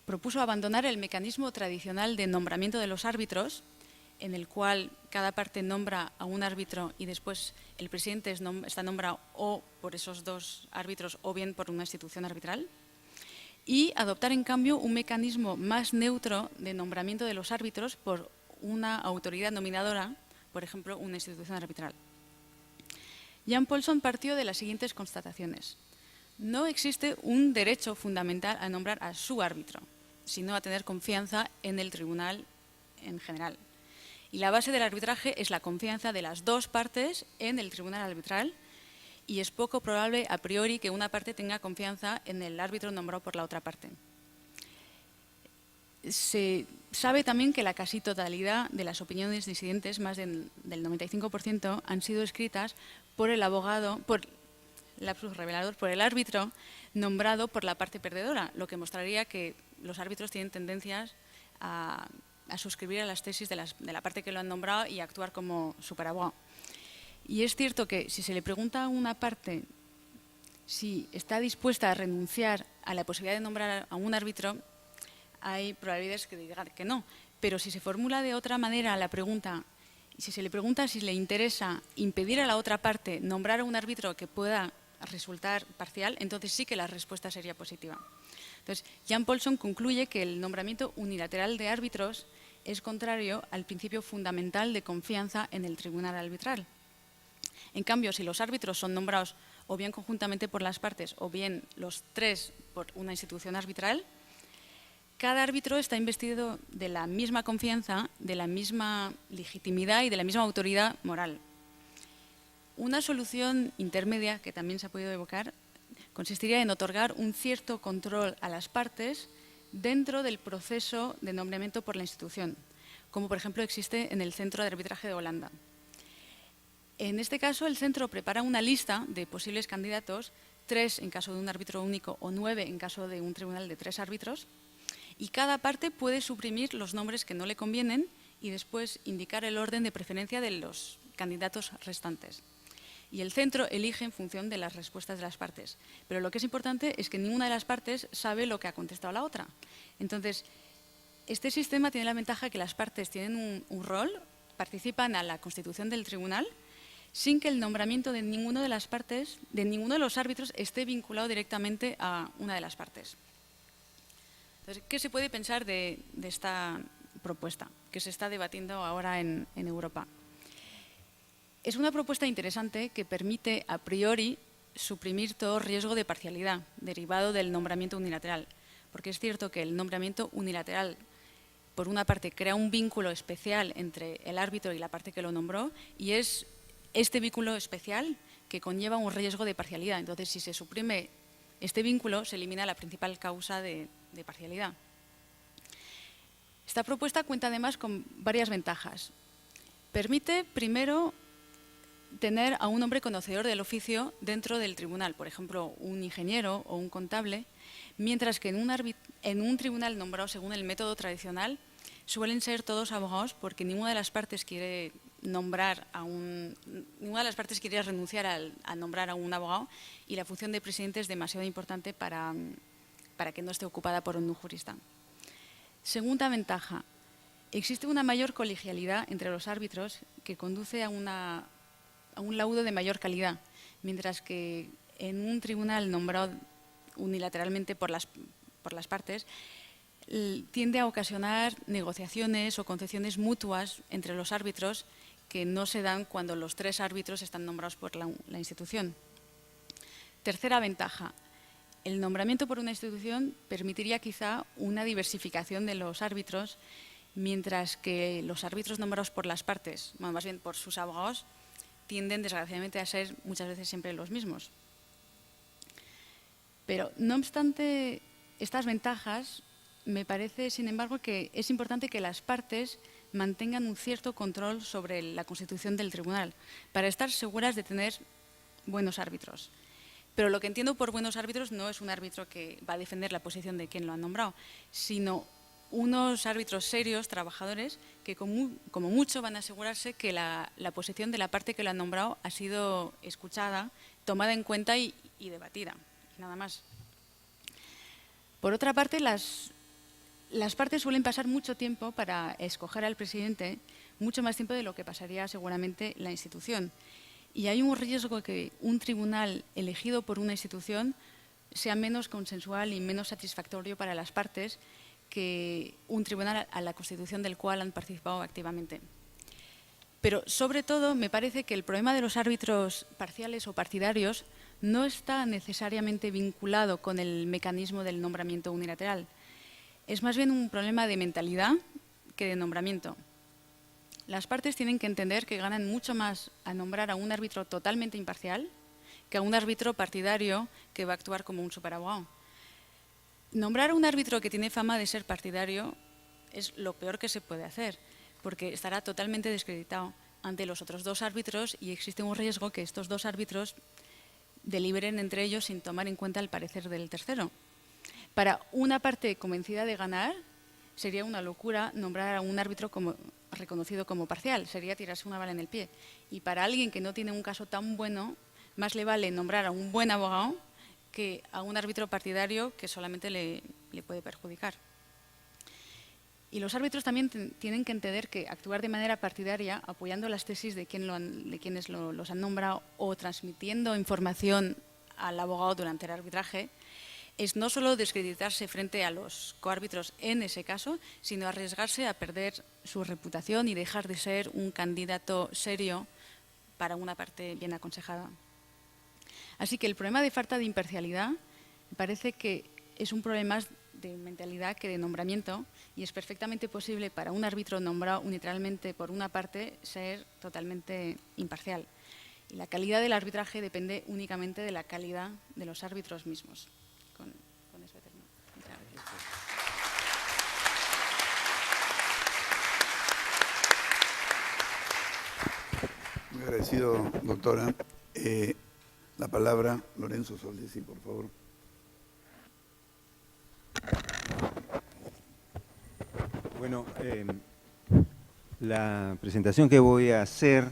propuso abandonar el mecanismo tradicional de nombramiento de los árbitros, en el cual cada parte nombra a un árbitro y después el presidente está nombrado o por esos dos árbitros o bien por una institución arbitral, y adoptar en cambio un mecanismo más neutro de nombramiento de los árbitros por una autoridad nominadora, por ejemplo, una institución arbitral. Jan Paulson partió de las siguientes constataciones. No existe un derecho fundamental a nombrar a su árbitro, sino a tener confianza en el tribunal en general. Y la base del arbitraje es la confianza de las dos partes en el tribunal arbitral, y es poco probable a priori que una parte tenga confianza en el árbitro nombrado por la otra parte. Se sabe también que la casi totalidad de las opiniones disidentes, más del 95%, han sido escritas por el abogado, por el árbitro nombrado por la parte perdedora, lo que mostraría que los árbitros tienen tendencias a suscribir a las tesis de la parte que lo han nombrado y a actuar como superabogado. Y es cierto que si se le pregunta a una parte si está dispuesta a renunciar a la posibilidad de nombrar a un árbitro, hay probabilidades que digan que no. Pero si se formula de otra manera la pregunta, si se le pregunta si le interesa impedir a la otra parte nombrar a un árbitro que pueda resultar parcial, entonces sí que la respuesta sería positiva. Entonces, Jan Paulson concluye que el nombramiento unilateral de árbitros es contrario al principio fundamental de confianza en el tribunal arbitral. En cambio, si los árbitros son nombrados o bien conjuntamente por las partes o bien los tres por una institución arbitral, cada árbitro está investido de la misma confianza, de la misma legitimidad y de la misma autoridad moral. Una solución intermedia, que también se ha podido evocar, consistiría en otorgar un cierto control a las partes dentro del proceso de nombramiento por la institución, como por ejemplo existe en el Centro de Arbitraje de Holanda. En este caso, el centro prepara una lista de posibles candidatos, 3 en caso de un árbitro único o 9 en caso de un tribunal de 3 árbitros, y cada parte puede suprimir los nombres que no le convienen y después indicar el orden de preferencia de los candidatos restantes. Y el centro elige en función de las respuestas de las partes. Pero lo que es importante es que ninguna de las partes sabe lo que ha contestado la otra. Entonces, este sistema tiene la ventaja que las partes tienen un rol, participan a la constitución del tribunal, sin que el nombramiento de ninguna de las partes, de ninguno de los árbitros, esté vinculado directamente a una de las partes. Entonces, ¿qué se puede pensar de esta propuesta que se está debatiendo ahora en Europa? Es una propuesta interesante que permite a priori suprimir todo riesgo de parcialidad derivado del nombramiento unilateral, porque es cierto que el nombramiento unilateral, por una parte, crea un vínculo especial entre el árbitro y la parte que lo nombró, y es este vínculo especial que conlleva un riesgo de parcialidad. Entonces, si se suprime este vínculo, se elimina la principal causa de parcialidad. Esta propuesta cuenta además con varias ventajas. Permite, primero, tener a un hombre conocedor del oficio dentro del tribunal, por ejemplo, un ingeniero o un contable, mientras que en un tribunal nombrado según el método tradicional suelen ser todos abogados, porque ninguna de las partes quiere renunciar a nombrar a un abogado, y la función de presidente es demasiado importante para que no esté ocupada por un jurista. Segunda ventaja, existe una mayor colegialidad entre los árbitros que conduce a un laudo de mayor calidad, mientras que en un tribunal nombrado unilateralmente por las partes, tiende a ocasionar negociaciones o concesiones mutuas entre los árbitros que no se dan cuando los 3 árbitros están nombrados por la institución. Tercera ventaja, el nombramiento por una institución permitiría quizá una diversificación de los árbitros, mientras que los árbitros nombrados por las partes, bueno, más bien por sus abogados, tienden desgraciadamente a ser muchas veces siempre los mismos. Pero no obstante estas ventajas, me parece, sin embargo, que es importante que las partes mantengan un cierto control sobre la constitución del tribunal para estar seguras de tener buenos árbitros. Pero lo que entiendo por buenos árbitros no es un árbitro que va a defender la posición de quien lo ha nombrado, sino unos árbitros serios, trabajadores, que como mucho van a asegurarse que la posición de la parte que lo han nombrado ha sido escuchada, tomada en cuenta y debatida, nada más. Por otra parte, las partes suelen pasar mucho tiempo para escoger al presidente, mucho más tiempo de lo que pasaría seguramente la institución. Y hay un riesgo que un tribunal elegido por una institución sea menos consensual y menos satisfactorio para las partes que un tribunal a la constitución del cual han participado activamente. Pero, sobre todo, me parece que el problema de los árbitros parciales o partidarios no está necesariamente vinculado con el mecanismo del nombramiento unilateral. Es más bien un problema de mentalidad que de nombramiento. Las partes tienen que entender que ganan mucho más a nombrar a un árbitro totalmente imparcial que a un árbitro partidario que va a actuar como un superabogado. Nombrar a un árbitro que tiene fama de ser partidario es lo peor que se puede hacer, porque estará totalmente descreditado ante los otros dos árbitros y existe un riesgo que estos dos árbitros deliberen entre ellos sin tomar en cuenta el parecer del tercero. Para una parte convencida de ganar, sería una locura nombrar a un árbitro reconocido como parcial, sería tirarse una bala en el pie. Y para alguien que no tiene un caso tan bueno, más le vale nombrar a un buen abogado que a un árbitro partidario que solamente le puede perjudicar. Y los árbitros también tienen que entender que actuar de manera partidaria, apoyando las tesis de quienes los han nombrado o transmitiendo información al abogado durante el arbitraje, es no solo descreditarse frente a los coárbitros en ese caso, sino arriesgarse a perder su reputación y dejar de ser un candidato serio para una parte bien aconsejada. Así que el problema de falta de imparcialidad me parece que es un problema más de mentalidad que de nombramiento y es perfectamente posible para un árbitro nombrado unilateralmente por una parte ser totalmente imparcial. Y la calidad del arbitraje depende únicamente de la calidad de los árbitros mismos. Con eso termino. Muchas gracias. Muy agradecido, doctora. La palabra, Lorenzo Soldesi, por favor. Bueno, la presentación que voy a hacer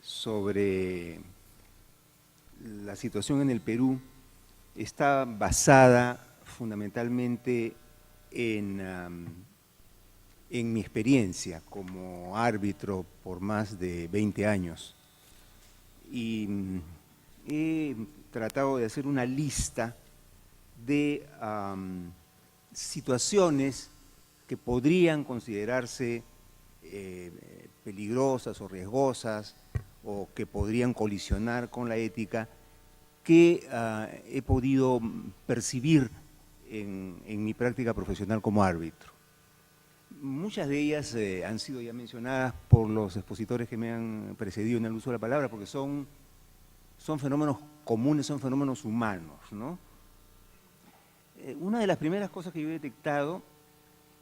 sobre la situación en el Perú está basada fundamentalmente en mi experiencia como árbitro por más de 20 años. Y he tratado de hacer una lista de situaciones que podrían considerarse peligrosas o riesgosas o que podrían colisionar con la ética que he podido percibir en mi práctica profesional como árbitro. Muchas de ellas han sido ya mencionadas por los expositores que me han precedido en el uso de la palabra, porque son fenómenos comunes, son fenómenos humanos, ¿no? Una de las primeras cosas que yo he detectado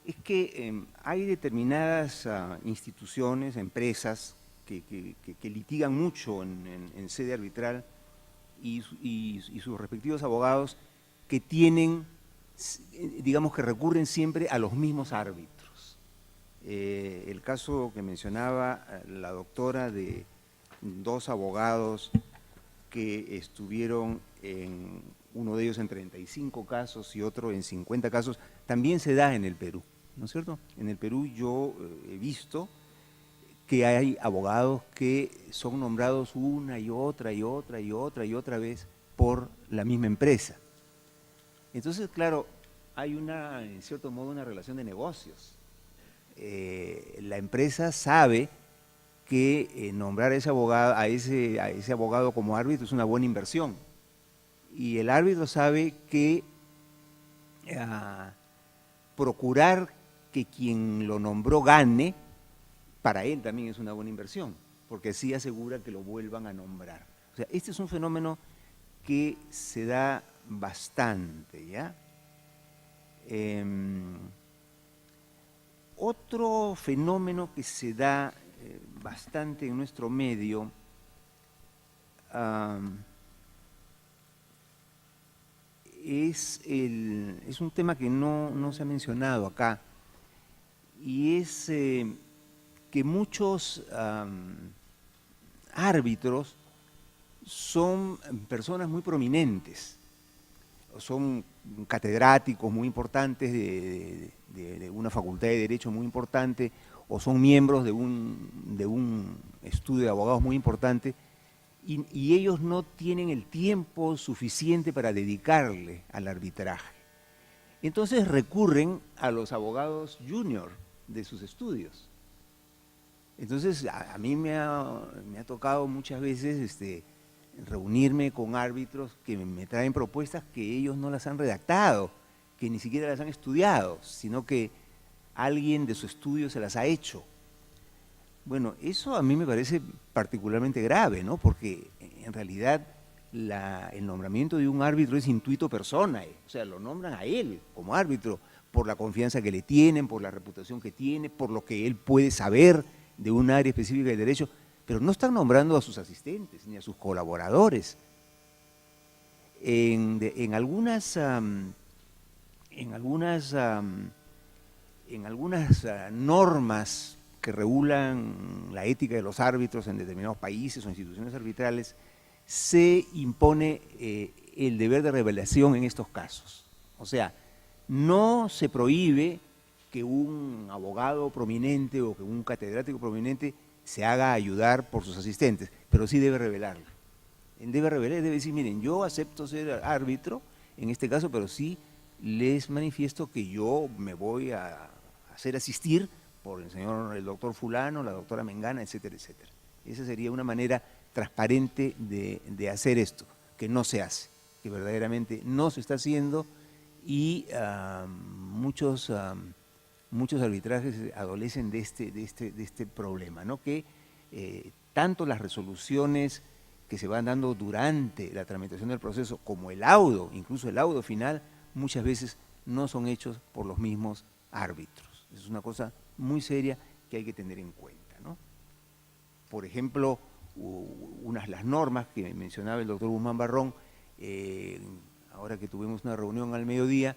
es que hay determinadas instituciones, empresas, que litigan mucho en sede arbitral y sus respectivos abogados que tienen, digamos que recurren siempre a los mismos árbitros. El caso que mencionaba la doctora de dos abogados que estuvieron en uno de ellos en 35 casos y otro en 50 casos, también se da en el Perú, ¿no es cierto? En el Perú yo he visto que hay abogados que son nombrados una y otra y otra y otra y otra vez por la misma empresa. Entonces, claro, hay en cierto modo, una relación de negocios. La empresa sabe que nombrar a ese abogado como árbitro es una buena inversión. Y el árbitro sabe que procurar que quien lo nombró gane, para él también es una buena inversión, porque así asegura que lo vuelvan a nombrar. O sea, este es un fenómeno que se da bastante, ¿ya? Otro fenómeno que se da bastante en nuestro medio es un tema que no se ha mencionado acá, y es que muchos árbitros son personas muy prominentes, son catedráticos muy importantes de una facultad de Derecho muy importante, o son miembros de un estudio de abogados muy importante, y ellos no tienen el tiempo suficiente para dedicarle al arbitraje. Entonces recurren a los abogados junior de sus estudios. Entonces a mí me ha tocado muchas veces reunirme con árbitros que me traen propuestas que ellos no las han redactado, que ni siquiera las han estudiado, sino que alguien de su estudio se las ha hecho. Bueno, eso a mí me parece particularmente grave, ¿no? Porque en realidad el nombramiento de un árbitro es intuito personae, o sea, lo nombran a él como árbitro por la confianza que le tienen, por la reputación que tiene, por lo que él puede saber de un área específica del derecho, pero no están nombrando a sus asistentes ni a sus colaboradores. En algunas normas que regulan la ética de los árbitros en determinados países o instituciones arbitrales, se impone el deber de revelación en estos casos. O sea, no se prohíbe que un abogado prominente o que un catedrático prominente se haga ayudar por sus asistentes, pero sí debe revelarlo. Él debe revelar, debe decir, miren, yo acepto ser árbitro en este caso, pero sí les manifiesto que yo me voy a hacer asistir por el doctor fulano, la doctora Mengana, etcétera, etcétera. Esa sería una manera transparente de hacer esto, que no se hace, que verdaderamente no se está haciendo, y muchos arbitrajes adolecen de este problema, ¿no? Que tanto las resoluciones que se van dando durante la tramitación del proceso como el laudo, incluso el laudo final, muchas veces no son hechos por los mismos árbitros. Es una cosa muy seria que hay que tener en cuenta, ¿no? Por ejemplo, las normas que mencionaba el doctor Guzmán Barrón, ahora que tuvimos una reunión al mediodía,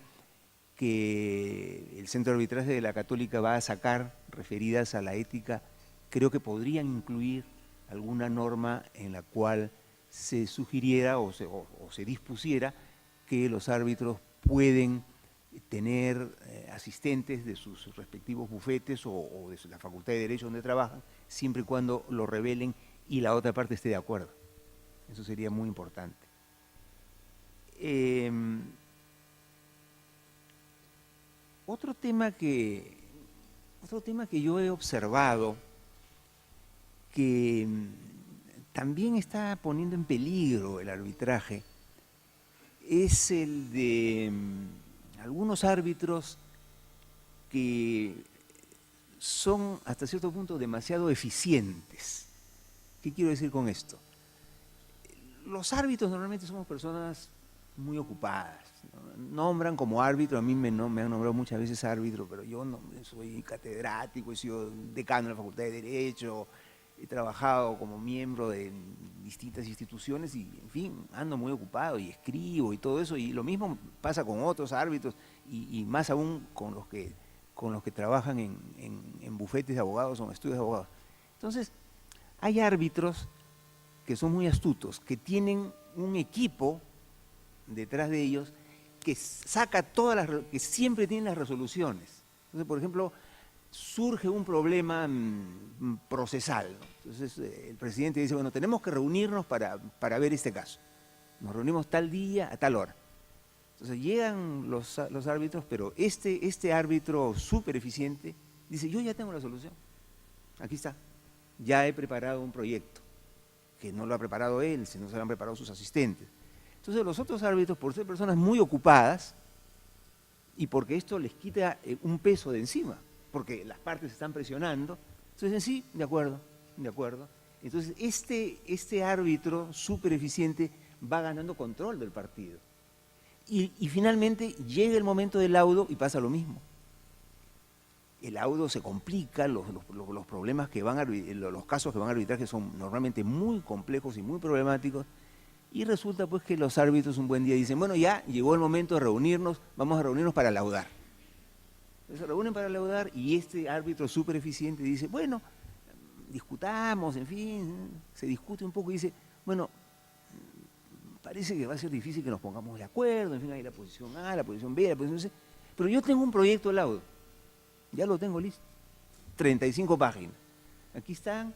que el Centro de Arbitraje de la Católica va a sacar referidas a la ética, creo que podrían incluir alguna norma en la cual se sugiriera o se dispusiera que los árbitros pueden tener asistentes de sus respectivos bufetes o de la Facultad de Derecho donde trabajan, siempre y cuando lo revelen y la otra parte esté de acuerdo. Eso sería muy importante. Otro tema que yo he observado que también está poniendo en peligro el arbitraje es el de algunos árbitros que son hasta cierto punto demasiado eficientes. ¿Qué quiero decir con esto? Los árbitros normalmente somos personas muy ocupadas, ¿no? Nombran como árbitro, a mí me han nombrado muchas veces árbitro, pero yo no soy catedrático, he sido decano de la Facultad de Derecho, he trabajado como miembro de distintas instituciones y, en fin, ando muy ocupado y escribo y todo eso, y lo mismo pasa con otros árbitros y más aún con los que trabajan en bufetes de abogados o en estudios de abogados. Entonces, hay árbitros que son muy astutos, que tienen un equipo detrás de ellos que saca que siempre tienen las resoluciones. Entonces, por ejemplo, surge un problema procesal, ¿no? Entonces el presidente dice, bueno, tenemos que reunirnos para ver este caso. Nos reunimos tal día, a tal hora. Entonces llegan los árbitros, pero este árbitro súper eficiente dice, yo ya tengo la solución, aquí está, ya he preparado un proyecto, que no lo ha preparado él, sino se lo han preparado sus asistentes. Entonces los otros árbitros, por ser personas muy ocupadas, y porque esto les quita un peso de encima, porque las partes están presionando, entonces dicen, sí, de acuerdo. Entonces este árbitro súper eficiente va ganando control del partido. Y finalmente llega el momento del laudo y pasa lo mismo. El laudo se complica, los problemas que los casos que van a arbitraje son normalmente muy complejos y muy problemáticos, Y resulta pues que los árbitros un buen día dicen, bueno, ya llegó el momento de reunirnos, vamos a reunirnos para laudar. Entonces se reúnen para laudar y este árbitro súper eficiente dice, bueno, discutamos, en fin, se discute un poco y dice, bueno, parece que va a ser difícil que nos pongamos de acuerdo, en fin, hay la posición A, la posición B, la posición C, pero yo tengo un proyecto de laudo, ya lo tengo listo, 35 páginas, aquí están,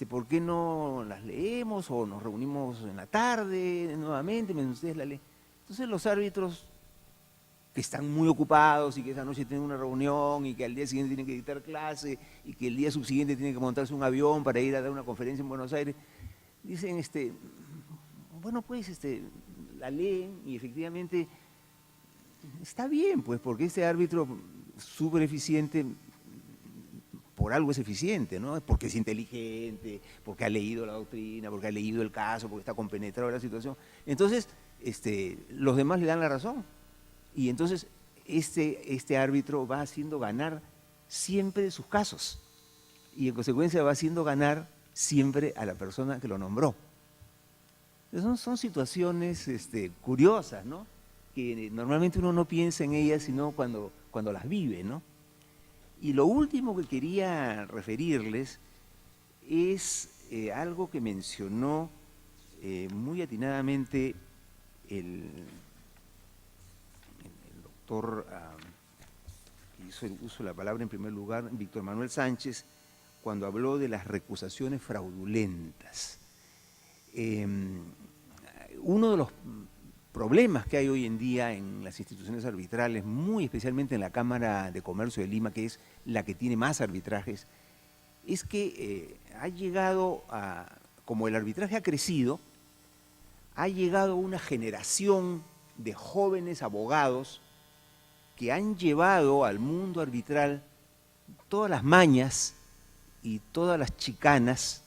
¿por qué no las leemos o nos reunimos en la tarde nuevamente, mientras ustedes la leen? Entonces los árbitros que están muy ocupados y que esa noche tienen una reunión y que al día siguiente tienen que dictar clase y que el día subsiguiente tienen que montarse un avión para ir a dar una conferencia en Buenos Aires, dicen, bueno, pues, la leen y efectivamente está bien, pues, porque este árbitro súper eficiente, por algo es eficiente, ¿no? Porque es inteligente, porque ha leído la doctrina, porque ha leído el caso, porque está compenetrado en la situación. Entonces, los demás le dan la razón. Y entonces, este árbitro va haciendo ganar siempre sus casos. Y en consecuencia va haciendo ganar siempre a la persona que lo nombró. Son situaciones curiosas, ¿no? Que normalmente uno no piensa en ellas, sino cuando las vive, ¿no? Y lo último que quería referirles es algo que mencionó muy atinadamente el doctor, que hizo el uso de la palabra en primer lugar, Víctor Manuel Sánchez, cuando habló de las recusaciones fraudulentas. Uno de los problemas que hay hoy en día en las instituciones arbitrales, muy especialmente en la Cámara de Comercio de Lima, que es la que tiene más arbitrajes, es que ha llegado como el arbitraje ha crecido, ha llegado una generación de jóvenes abogados que han llevado al mundo arbitral todas las mañas y todas las chicanas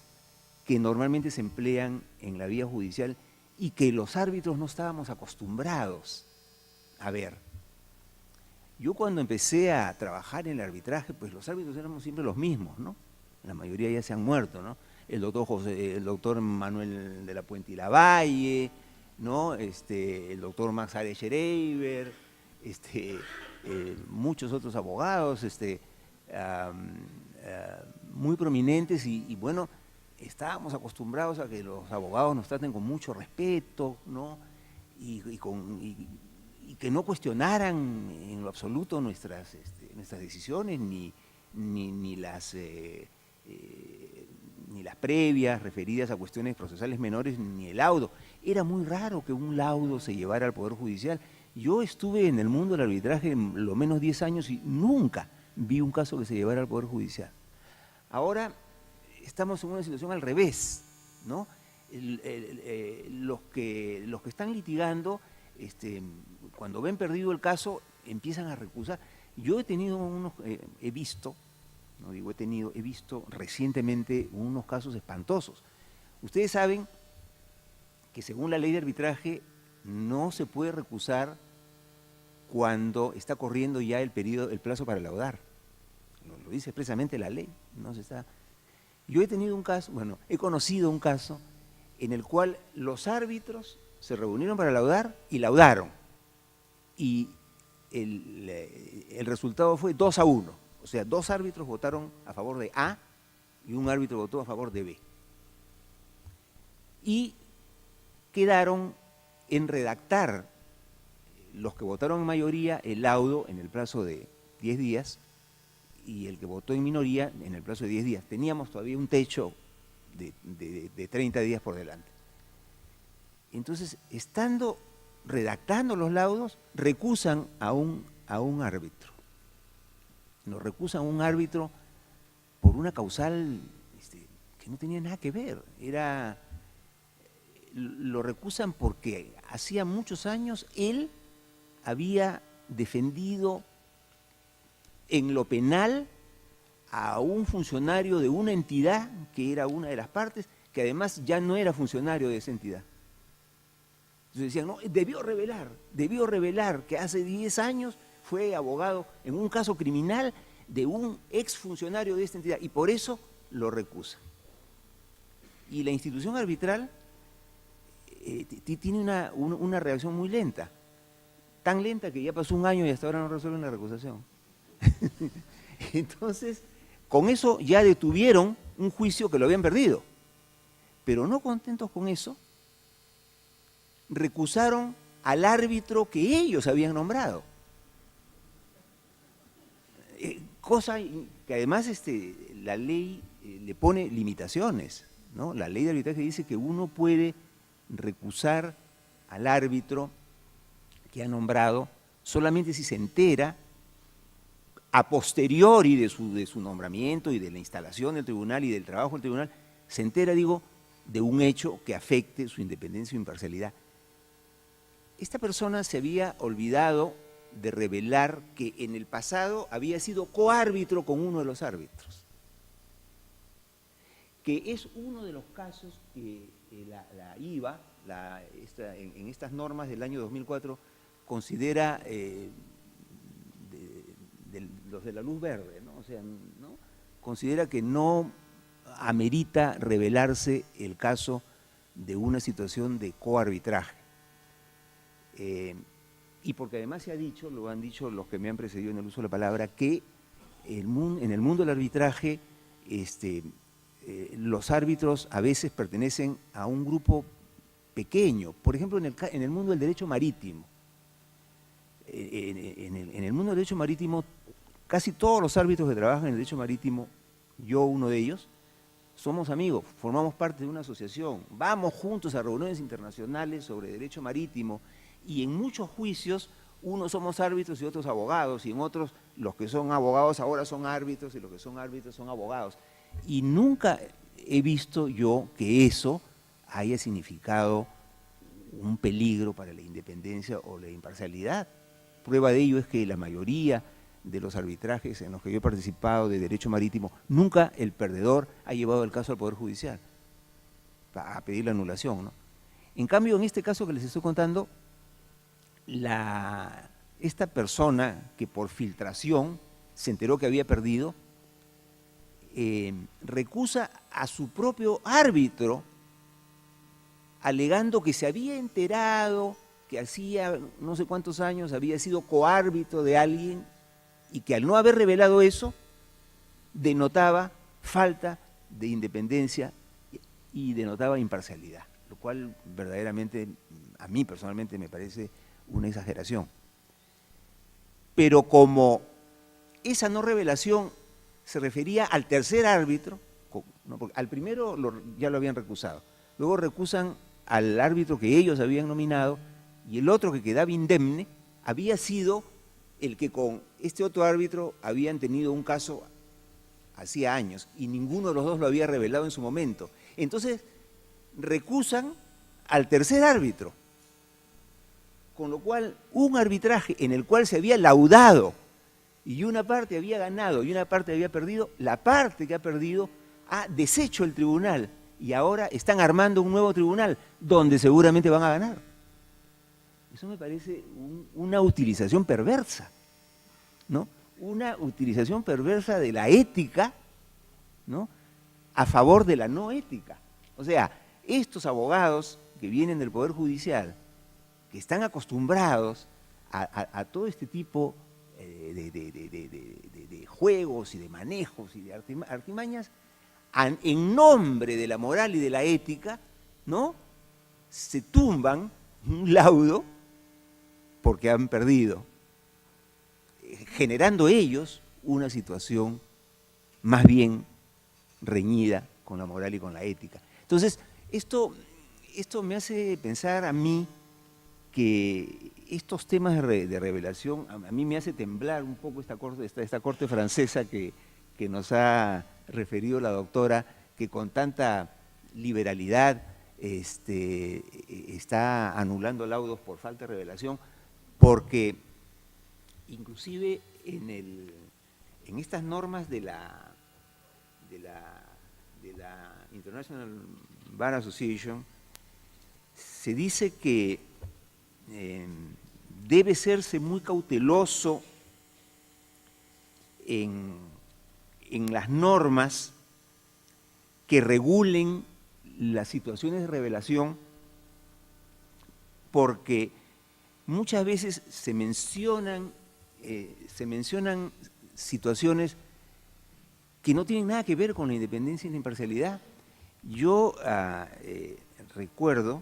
que normalmente se emplean en la vía judicial y que los árbitros no estábamos acostumbrados a ver. Yo cuando empecé a trabajar en el arbitraje, pues los árbitros éramos siempre los mismos, ¿no? La mayoría ya se han muerto, ¿no? El doctor Manuel de la Puente y Lavalle, ¿no? El doctor Max Ares Schreiber, muchos otros abogados, muy prominentes y bueno, estábamos acostumbrados a que los abogados nos traten con mucho respeto, ¿no? Y que no cuestionaran en lo absoluto nuestras decisiones ni las previas referidas a cuestiones procesales menores ni el laudo. Era muy raro que un laudo se llevara al Poder Judicial. Yo estuve en el mundo del arbitraje lo menos 10 años y nunca vi un caso que se llevara al Poder Judicial. Ahora estamos en una situación al revés, ¿no? Los que están litigando, cuando ven perdido el caso, empiezan a recusar. Yo he tenido he visto recientemente unos casos espantosos. Ustedes saben que según la ley de arbitraje no se puede recusar cuando está corriendo ya el plazo para laudar. Lo dice expresamente la ley. Yo he tenido un caso, he conocido un caso en el cual los árbitros se reunieron para laudar y laudaron. Y el resultado fue 2-1. O sea, 2 árbitros votaron a favor de A y un árbitro votó a favor de B. Y quedaron en redactar los que votaron en mayoría el laudo en el plazo de 10 días y el que votó en minoría en el plazo de 10 días. Teníamos todavía un techo de 30 días por delante. Entonces, redactando los laudos, recusan a un árbitro. Nos recusan a un árbitro por una causal que no tenía nada que ver. Lo recusan porque hacía muchos años él había defendido en lo penal a un funcionario de una entidad que era una de las partes, que además ya no era funcionario de esa entidad. Entonces decían, no, debió revelar que hace 10 años fue abogado en un caso criminal de un exfuncionario de esta entidad y por eso lo recusa. Y la institución arbitral tiene una reacción muy lenta. Tan lenta que ya pasó un año y hasta ahora no resuelven la recusación. Entonces, con eso ya detuvieron un juicio que lo habían perdido. Pero no contentos con eso, recusaron al árbitro que ellos habían nombrado. Cosa que además la ley le pone limitaciones, ¿no? La ley de arbitraje dice que uno puede recusar al árbitro que ha nombrado solamente si se entera a posteriori de su nombramiento y de la instalación del tribunal y del trabajo del tribunal, se entera, digo, de un hecho que afecte su independencia o imparcialidad. Esta persona se había olvidado de revelar que en el pasado había sido coárbitro con uno de los árbitros, que es uno de los casos que la IVA, en estas normas del año 2004, considera los de la luz verde, ¿no? O sea, ¿no? Considera que no amerita revelarse el caso de una situación de coarbitraje. Y porque además se ha dicho, lo han dicho los que me han precedido en el uso de la palabra, que en el mundo del arbitraje los árbitros a veces pertenecen a un grupo pequeño. Por ejemplo, en el mundo del derecho marítimo. En el mundo del derecho marítimo, casi todos los árbitros que trabajan en el derecho marítimo, yo uno de ellos, somos amigos, formamos parte de una asociación, vamos juntos a reuniones internacionales sobre derecho marítimo y en muchos juicios unos somos árbitros y otros abogados, y en otros los que son abogados ahora son árbitros y los que son árbitros son abogados. Y nunca he visto yo que eso haya significado un peligro para la independencia o la imparcialidad. Prueba de ello es que la mayoría de los arbitrajes en los que yo he participado de derecho marítimo, nunca el perdedor ha llevado el caso al Poder Judicial a pedir la anulación, ¿no? En cambio, en este caso que les estoy contando, esta persona que por filtración se enteró que había perdido, recusa a su propio árbitro, alegando que se había enterado que hacía no sé cuántos años había sido coárbitro de alguien y que al no haber revelado eso, denotaba falta de independencia y denotaba imparcialidad, lo cual verdaderamente, a mí personalmente me parece una exageración. Pero como esa no revelación se refería al tercer árbitro, ¿no? Porque al primero ya lo habían recusado, luego recusan al árbitro que ellos habían nominado y el otro que quedaba indemne había sido el que con este otro árbitro habían tenido un caso hacía años y ninguno de los dos lo había revelado en su momento. Entonces recusan al tercer árbitro, con lo cual un arbitraje en el cual se había laudado y una parte había ganado y una parte había perdido, la parte que ha perdido ha deshecho el tribunal y ahora están armando un nuevo tribunal donde seguramente van a ganar. Eso me parece una utilización perversa, ¿no? Una utilización perversa de la ética, ¿no? A favor de la no ética. O sea, estos abogados que vienen del Poder Judicial, que están acostumbrados a todo este tipo de juegos y de manejos y de artimañas, en nombre de la moral y de la ética, ¿no? Se tumban un laudo porque han perdido, generando ellos una situación más bien reñida con la moral y con la ética. Entonces, esto me hace pensar a mí que estos temas de revelación, a mí me hace temblar un poco esta corte francesa que nos ha referido la doctora, que con tanta liberalidad está anulando laudos por falta de revelación, porque inclusive en estas normas de la International Bar Association se dice que debe serse muy cauteloso en las normas que regulen las situaciones de revelación porque muchas veces se mencionan situaciones que no tienen nada que ver con la independencia y la imparcialidad. Yo recuerdo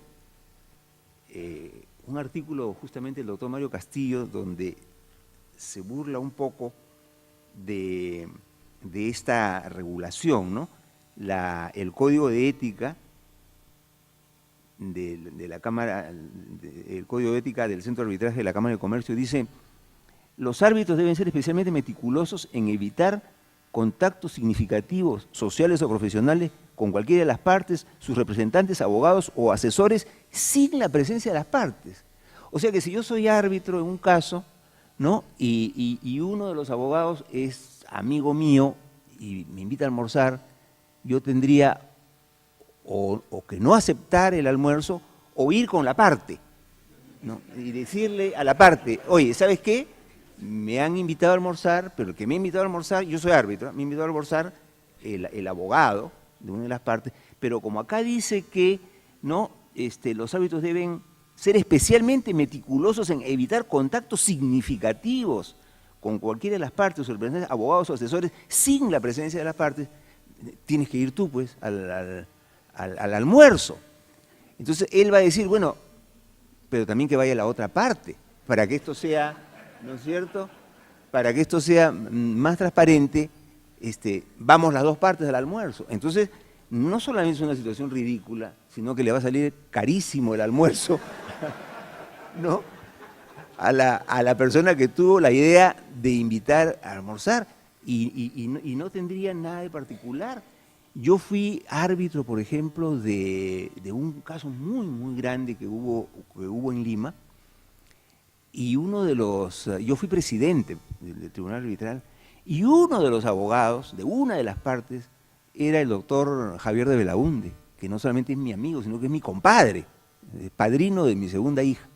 un artículo justamente del doctor Mario Castillo donde se burla un poco de esta regulación, ¿no? El Código de Ética de la Cámara, el Código de Ética del Centro de Arbitraje de la Cámara de Comercio dice: los árbitros deben ser especialmente meticulosos en evitar contactos significativos, sociales o profesionales, con cualquiera de las partes, sus representantes, abogados o asesores, sin la presencia de las partes. O sea que si yo soy árbitro en un caso, ¿no? y uno de los abogados es amigo mío y me invita a almorzar, yo tendría o que no aceptar el almuerzo o ir con la parte, ¿no? Y decirle a la parte: oye, ¿sabes qué? Me han invitado a almorzar, pero el que me ha invitado a almorzar, yo soy árbitro, me ha invitado a almorzar el abogado de una de las partes, pero como acá dice que ¿no? Los árbitros deben ser especialmente meticulosos en evitar contactos significativos con cualquiera de las partes, abogados o asesores, sin la presencia de las partes, tienes que ir tú pues al almuerzo. Entonces él va a decir, bueno, pero también que vaya la otra parte, para que esto sea, ¿no es cierto?, para que esto sea más transparente, vamos las dos partes del almuerzo. Entonces, no solamente es una situación ridícula, sino que le va a salir carísimo el almuerzo, ¿no?, a la persona que tuvo la idea de invitar a almorzar, y no tendría nada de particular. Yo fui árbitro, por ejemplo, de un caso muy, muy grande que hubo en Lima, y yo fui presidente del Tribunal Arbitral, y uno de los abogados de una de las partes era el doctor Javier de Belaúnde, que no solamente es mi amigo, sino que es mi compadre, padrino de mi segunda hija.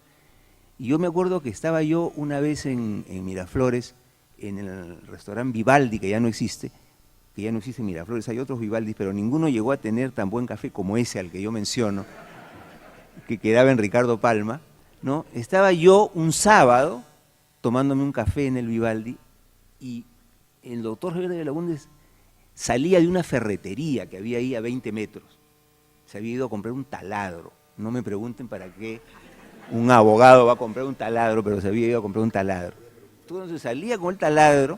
Y yo me acuerdo que estaba yo una vez en Miraflores, en el restaurante Vivaldi, que ya no existe en Miraflores, hay otros Vivaldis, pero ninguno llegó a tener tan buen café como ese al que yo menciono, que quedaba en Ricardo Palma, ¿no? Estaba yo un sábado tomándome un café en el Vivaldi y el doctor Javier de Belaúnde salía de una ferretería que había ahí a 20 metros. Se había ido a comprar un taladro. No me pregunten para qué un abogado va a comprar un taladro, pero se había ido a comprar un taladro. Entonces salía con el taladro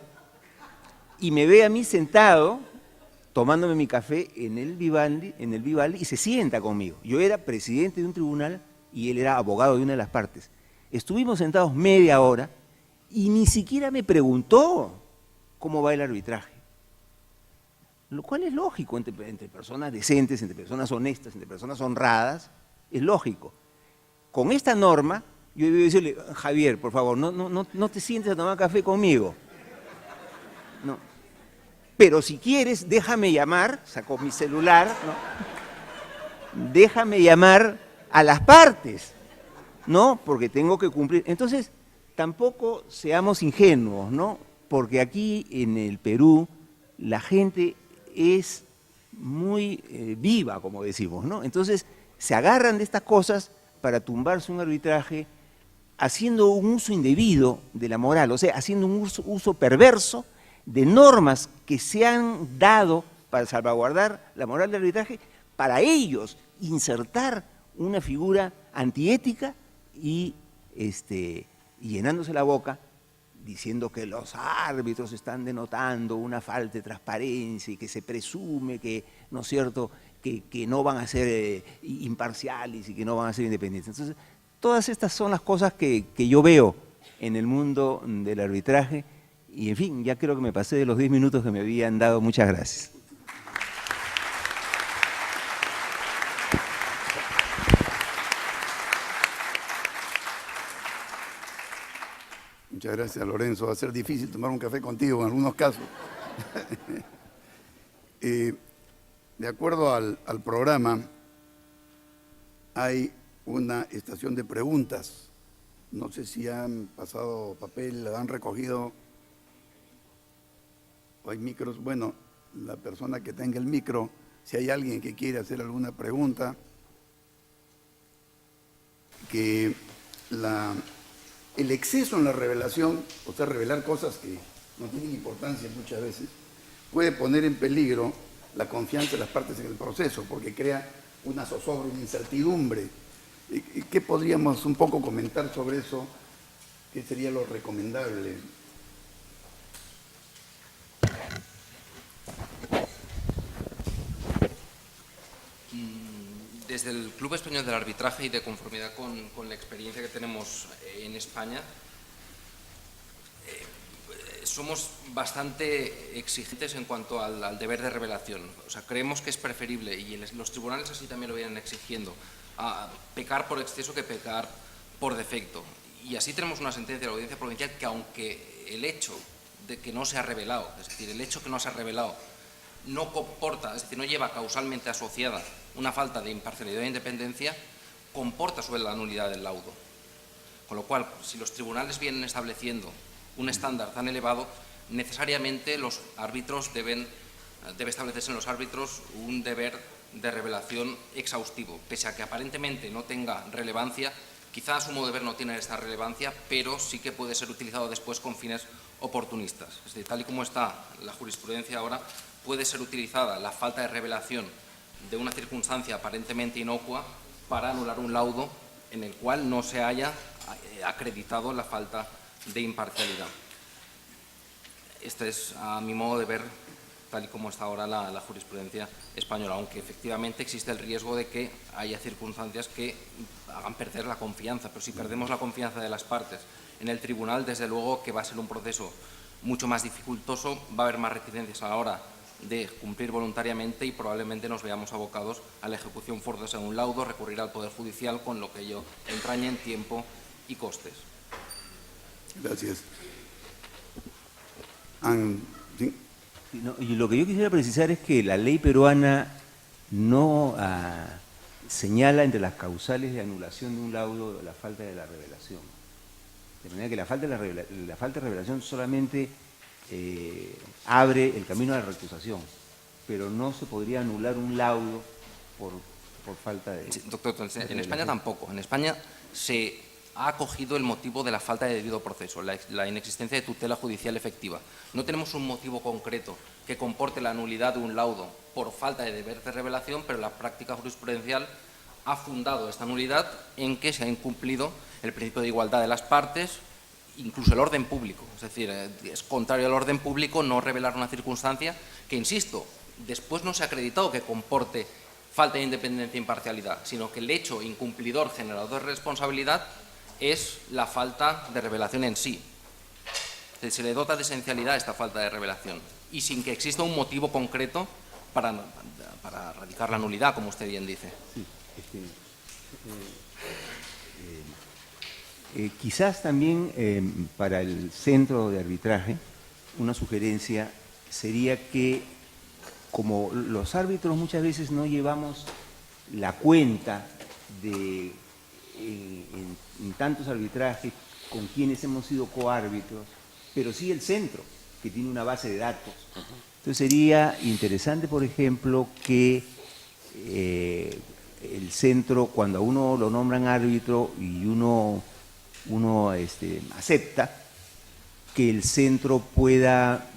y me ve a mí sentado tomándome mi café en el Vivaldi y se sienta conmigo. Yo era presidente de un tribunal y él era abogado de una de las partes. Estuvimos sentados media hora y ni siquiera me preguntó cómo va el arbitraje. Lo cual es lógico entre personas decentes, entre personas honestas, entre personas honradas, es lógico. Con esta norma, yo iba a decirle, Javier, por favor, no te sientes a tomar café conmigo. No. Pero si quieres, déjame llamar, sacó mi celular, ¿no? Déjame llamar a las partes, ¿no? Porque tengo que cumplir. Entonces, tampoco seamos ingenuos, ¿no? Porque aquí en el Perú la gente es muy viva, como decimos, ¿no? Entonces, se agarran de estas cosas para tumbarse un arbitraje haciendo un uso indebido de la moral, o sea, haciendo un uso perverso de normas que se han dado para salvaguardar la moral del arbitraje, para ellos insertar una figura antiética y llenándose la boca diciendo que los árbitros están denotando una falta de transparencia y que se presume que, ¿no es cierto?, que no van a ser imparciales y que no van a ser independientes. Entonces, todas estas son las cosas que yo veo en el mundo del arbitraje y, en fin, ya creo que me pasé de los 10 minutos que me habían dado. Muchas gracias. Muchas gracias, Lorenzo. Va a ser difícil tomar un café contigo en algunos casos. De acuerdo al programa, hay una estación de preguntas. No sé si han pasado papel, la han recogido. ¿O hay micros? Bueno, la persona que tenga el micro, si hay alguien que quiere hacer alguna pregunta. que el exceso en la revelación, o sea, revelar cosas que no tienen importancia muchas veces, puede poner en peligro la confianza de las partes en el proceso, porque crea una zozobra, una incertidumbre. ¿Qué podríamos un poco comentar sobre eso? ¿Qué sería lo recomendable? Desde el Club Español del Arbitraje y de conformidad con la experiencia que tenemos en España, somos bastante exigentes en cuanto al deber de revelación. O sea, creemos que es preferible, y los tribunales así también lo vienen exigiendo, a pecar por exceso que pecar por defecto. Y así tenemos una sentencia de la Audiencia Provincial que, aunque el hecho de que no se ha revelado, es decir, el hecho que no se ha revelado no comporta, es decir, no lleva causalmente asociada una falta de imparcialidad e independencia, comporta sobre la nulidad del laudo. Con lo cual, si los tribunales vienen estableciendo un estándar tan elevado, necesariamente los árbitros debe establecerse en los árbitros un deber de revelación exhaustivo, pese a que aparentemente no tenga relevancia. Quizás a sumo deber no tiene esta relevancia, pero sí que puede ser utilizado después con fines oportunistas. Es decir, tal y como está la jurisprudencia ahora, puede ser utilizada la falta de revelación de una circunstancia aparentemente inocua para anular un laudo en el cual no se haya acreditado la falta de imparcialidad. Este es, a mi modo de ver, tal y como está ahora la jurisprudencia española, aunque efectivamente existe el riesgo de que haya circunstancias que hagan perder la confianza. Pero si perdemos la confianza de las partes en el tribunal, desde luego que va a ser un proceso mucho más dificultoso, va a haber más reticencias a la hora de cumplir voluntariamente y probablemente nos veamos abocados a la ejecución forzosa de un laudo, recurrir al Poder Judicial, con lo que ello entraña en tiempo y costes. Gracias. ¿Sí? No, y lo que yo quisiera precisar es que la ley peruana no señala entre las causales de anulación de un laudo la falta de la revelación. De manera que la falta de revelación solamente abre el camino a la recusación, pero no se podría anular un laudo por falta de... Sí, doctor, en España tampoco. En España se ha acogido el motivo de la falta de debido proceso, la inexistencia de tutela judicial efectiva. No tenemos un motivo concreto que comporte la nulidad de un laudo por falta de deber de revelación, pero la práctica jurisprudencial ha fundado esta nulidad en que se ha incumplido el principio de igualdad de las partes, incluso el orden público. Es decir, es contrario al orden público no revelar una circunstancia que, insisto, después no se ha acreditado que comporte falta de independencia e imparcialidad, sino que el hecho incumplidor generador de responsabilidad es la falta de revelación en sí. Es decir, se le dota de esencialidad a esta falta de revelación y sin que exista un motivo concreto para radicar la nulidad, como usted bien dice. Sí, quizás también para el centro de arbitraje una sugerencia sería que, como los árbitros muchas veces no llevamos la cuenta de en tantos arbitrajes con quienes hemos sido coárbitros, pero sí el centro, que tiene una base de datos. Entonces sería interesante, por ejemplo, que el centro, cuando a uno lo nombran árbitro y uno acepta, que el centro pueda,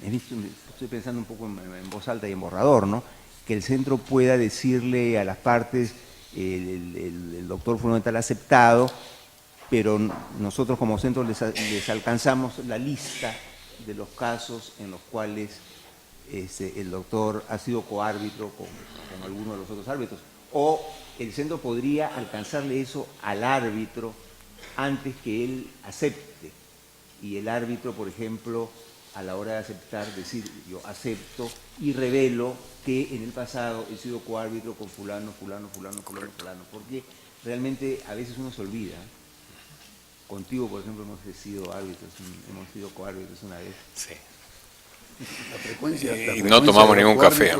estoy pensando un poco en voz alta y en borrador, ¿no? Que el centro pueda decirle a las partes, el doctor fundamental aceptado, pero nosotros como centro les alcanzamos la lista de los casos en los cuales el doctor ha sido coárbitro con alguno de los otros árbitros. O el centro podría alcanzarle eso al árbitro antes que él acepte. Y el árbitro, por ejemplo, a la hora de aceptar, decir yo acepto y revelo que en el pasado he sido coárbitro con fulano, porque realmente a veces uno se olvida. Contigo, por ejemplo, hemos sido árbitros, hemos sido coárbitros una vez. Sí. La frecuencia y no tomamos ningún café.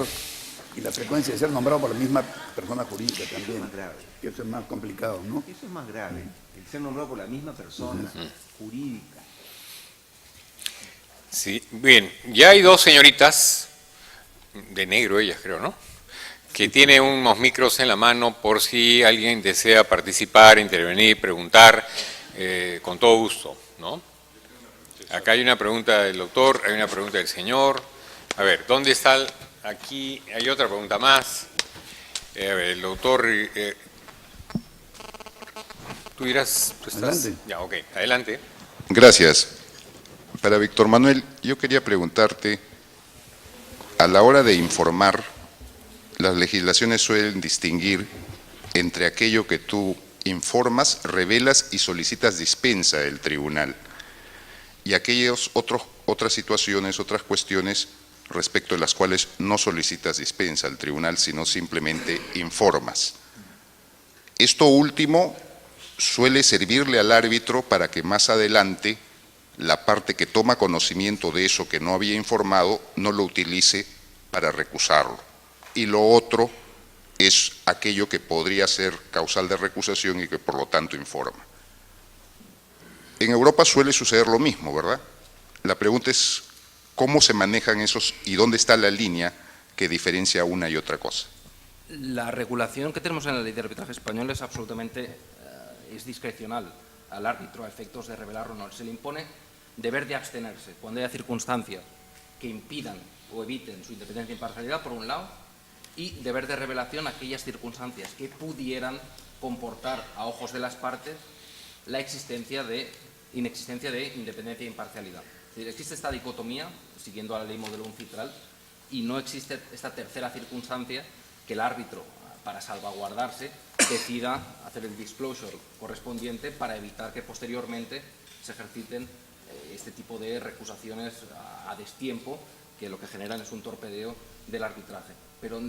Y la frecuencia de ser nombrado por la misma persona jurídica también. Eso es más grave. Que eso es más complicado, ¿no? Eso es más grave, el ser nombrado por la misma persona jurídica. Sí, bien, ya hay dos señoritas, de negro ellas creo, ¿no?, que tiene unos micros en la mano por si alguien desea participar, intervenir, preguntar, con todo gusto, ¿no? Acá hay una pregunta del doctor, hay una pregunta del señor. A ver, ¿dónde está? Aquí hay otra pregunta más. A ver, el doctor... ¿Tú dirás? ¿Tú estás? Adelante. Ya, ok, adelante. Gracias. Para Víctor Manuel, yo quería preguntarte, a la hora de informar, las legislaciones suelen distinguir entre aquello que tú informas, revelas y solicitas dispensa del tribunal, y otras situaciones, otras cuestiones respecto de las cuales no solicitas dispensa al tribunal, sino simplemente informas. Esto último suele servirle al árbitro para que más adelante la parte que toma conocimiento de eso que no había informado no lo utilice para recusarlo. Y lo otro es aquello que podría ser causal de recusación y que por lo tanto informa. En Europa suele suceder lo mismo, ¿verdad? La pregunta es cómo se manejan esos y dónde está la línea que diferencia una y otra cosa. La regulación que tenemos en la ley de arbitraje español es absolutamente es discrecional al árbitro a efectos de revelar o no. Se le impone deber de abstenerse cuando haya circunstancias que impidan o eviten su independencia e imparcialidad, por un lado, y deber de revelación aquellas circunstancias que pudieran comportar a ojos de las partes la inexistencia de independencia e imparcialidad. Es decir, existe esta dicotomía, siguiendo a la ley modelo uncitral, y no existe esta tercera circunstancia que el árbitro, para salvaguardarse, decida hacer el disclosure correspondiente para evitar que posteriormente se ejerciten este tipo de recusaciones a destiempo, que lo que generan es un torpedeo del arbitraje. Pero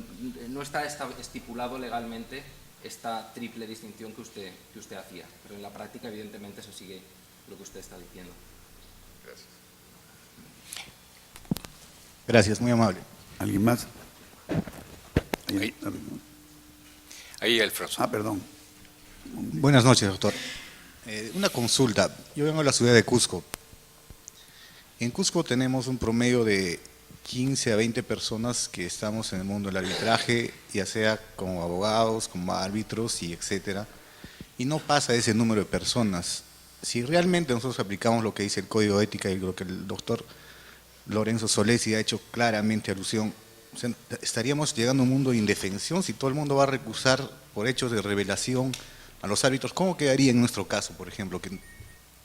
no está estipulado legalmente esta triple distinción que usted hacía, pero en la práctica evidentemente se sigue lo que usted está diciendo. Gracias. Gracias, muy amable. ¿Alguien más? Ahí, Alfredo. Ah, perdón. Buenas noches, doctor. Una consulta. Yo vengo de la ciudad de Cusco. En Cusco tenemos un promedio de 15 a 20 personas que estamos en el mundo del arbitraje, ya sea como abogados, como árbitros y etcétera, y no pasa ese número de personas. Si realmente nosotros aplicamos lo que dice el Código de Ética y lo que el doctor Lorenzo Solesi ha hecho claramente alusión, o sea, estaríamos llegando a un mundo de indefensión si todo el mundo va a recusar por hechos de revelación a los árbitros. ¿Cómo quedaría en nuestro caso, por ejemplo, que en un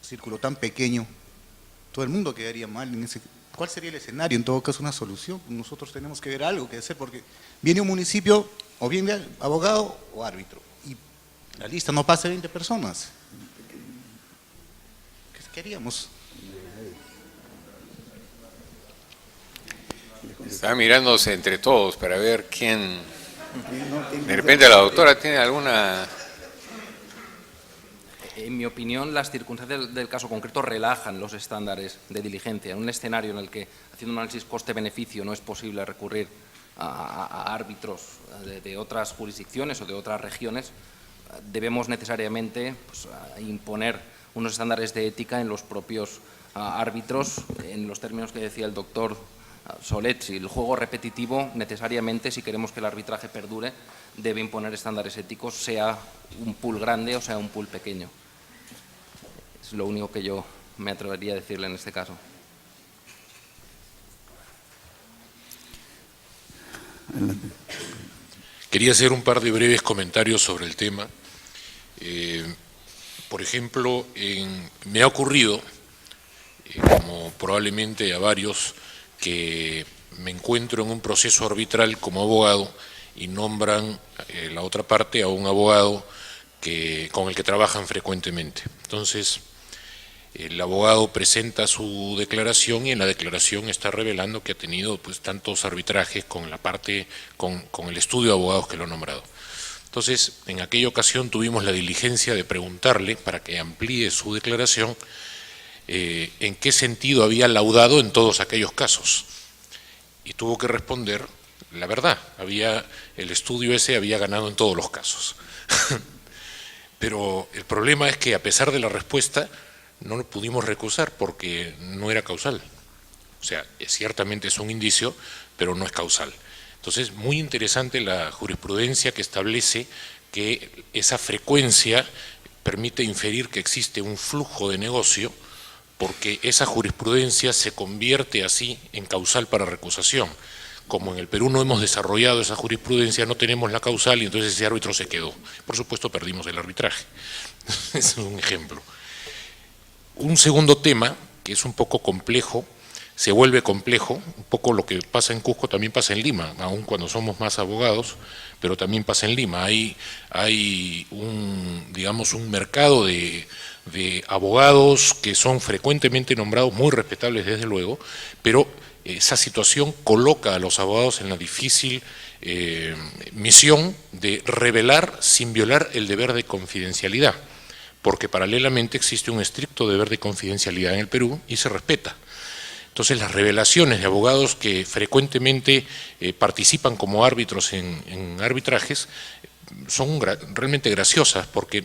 círculo tan pequeño todo el mundo quedaría mal en ese? ¿Cuál sería el escenario? En todo caso, una solución. Nosotros tenemos que ver algo que hacer, porque viene un municipio, o bien de abogado o árbitro, y la lista no pasa de 20 personas. ¿Qué haríamos? Está mirándose entre todos para ver quién... De repente la doctora tiene alguna... En mi opinión, las circunstancias del caso concreto relajan los estándares de diligencia. En un escenario en el que, haciendo un análisis coste-beneficio, no es posible recurrir a árbitros de otras jurisdicciones o de otras regiones, debemos necesariamente imponer unos estándares de ética en los propios árbitros, en los términos que decía el doctor Solesi. El juego repetitivo, necesariamente, si queremos que el arbitraje perdure, debe imponer estándares éticos, sea un pool grande o sea un pool pequeño. Es lo único que yo me atrevería a decirle en este caso. Quería hacer un par de breves comentarios sobre el tema. Por ejemplo, me ha ocurrido, como probablemente a varios, que me encuentro en un proceso arbitral como abogado y nombran la otra parte a un abogado con el que trabajan frecuentemente. Entonces, el abogado presenta su declaración y en la declaración está revelando que ha tenido pues tantos arbitrajes con la parte, con el estudio de abogados que lo ha nombrado. Entonces, en aquella ocasión tuvimos la diligencia de preguntarle, para que amplíe su declaración, en qué sentido había laudado en todos aquellos casos. Y tuvo que responder la verdad, el estudio ese había ganado en todos los casos. Pero el problema es que a pesar de la respuesta no lo pudimos recusar porque no era causal. O sea, ciertamente es un indicio, pero no es causal. Entonces, muy interesante la jurisprudencia que establece que esa frecuencia permite inferir que existe un flujo de negocio, porque esa jurisprudencia se convierte así en causal para recusación. Como en el Perú no hemos desarrollado esa jurisprudencia, no tenemos la causal y entonces ese árbitro se quedó. Por supuesto, perdimos el arbitraje. Ese es un ejemplo. Un segundo tema, que es un poco complejo, se vuelve complejo, un poco lo que pasa en Cusco también pasa en Lima, aun cuando somos más abogados, pero también pasa en Lima. Hay digamos, un mercado de abogados que son frecuentemente nombrados, muy respetables desde luego, pero esa situación coloca a los abogados en la difícil misión de revelar sin violar el deber de confidencialidad, porque paralelamente existe un estricto deber de confidencialidad en el Perú y se respeta. Entonces, las revelaciones de abogados que frecuentemente participan como árbitros en arbitrajes son realmente graciosas, porque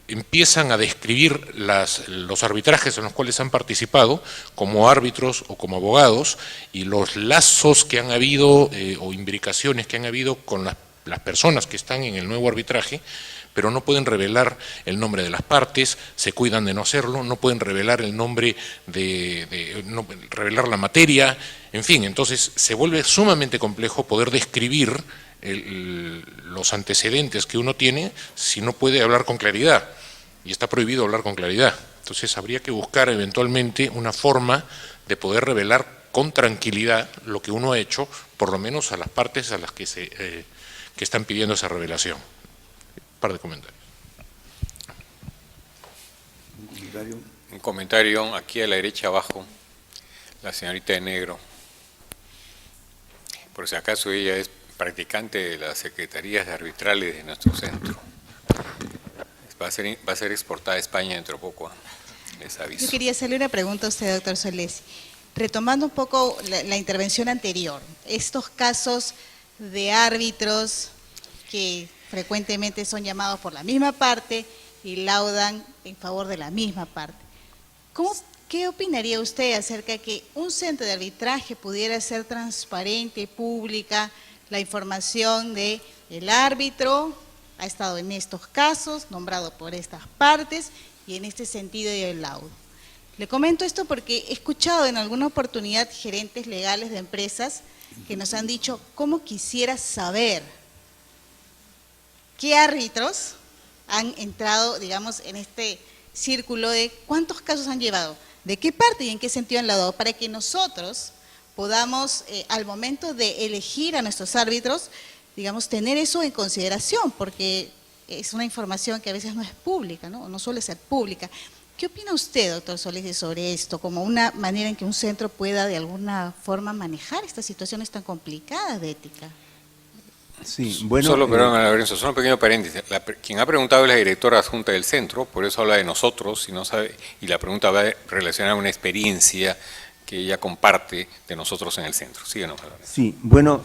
empiezan a describir los arbitrajes en los cuales han participado como árbitros o como abogados, y los lazos que han habido o imbricaciones que han habido con las personas que están en el nuevo arbitraje, pero no pueden revelar el nombre de las partes, se cuidan de no hacerlo, no pueden revelar el nombre no revelar la materia, en fin. Entonces se vuelve sumamente complejo poder describir los antecedentes que uno tiene si no puede hablar con claridad, y está prohibido hablar con claridad. Entonces habría que buscar eventualmente una forma de poder revelar con tranquilidad lo que uno ha hecho, por lo menos a las partes a las que están pidiendo esa revelación. Un par de comentarios. Un comentario aquí a la derecha abajo, la señorita de negro. Por si acaso ella es practicante de las secretarías arbitrales de nuestro centro. Va a ser exportada a España dentro de poco, les aviso. Yo quería hacerle una pregunta a usted, doctor Solesi. Retomando un poco la intervención anterior, estos casos de árbitros que frecuentemente son llamados por la misma parte y laudan en favor de la misma parte. ¿Qué opinaría usted acerca de que un centro de arbitraje pudiera ser transparente, pública, la información de el árbitro ha estado en estos casos, nombrado por estas partes y en este sentido y el laudo? Le comento esto porque he escuchado en alguna oportunidad gerentes legales de empresas que nos han dicho cómo quisiera saber qué árbitros han entrado, digamos, en este círculo de cuántos casos han llevado, de qué parte y en qué sentido han laudado, para que nosotros podamos, al momento de elegir a nuestros árbitros, digamos, tener eso en consideración, porque es una información que a veces no es pública, no suele ser pública. ¿Qué opina usted, doctor Solesi, sobre esto, como una manera en que un centro pueda de alguna forma manejar estas situaciones tan complicadas de ética? Sí, bueno, solo un pequeño paréntesis. Quien ha preguntado es la directora adjunta del centro, por eso habla de nosotros, y no sabe, y la pregunta va relacionada a una experiencia que ella comparte de nosotros en el centro. Síguenos. Sí, bueno,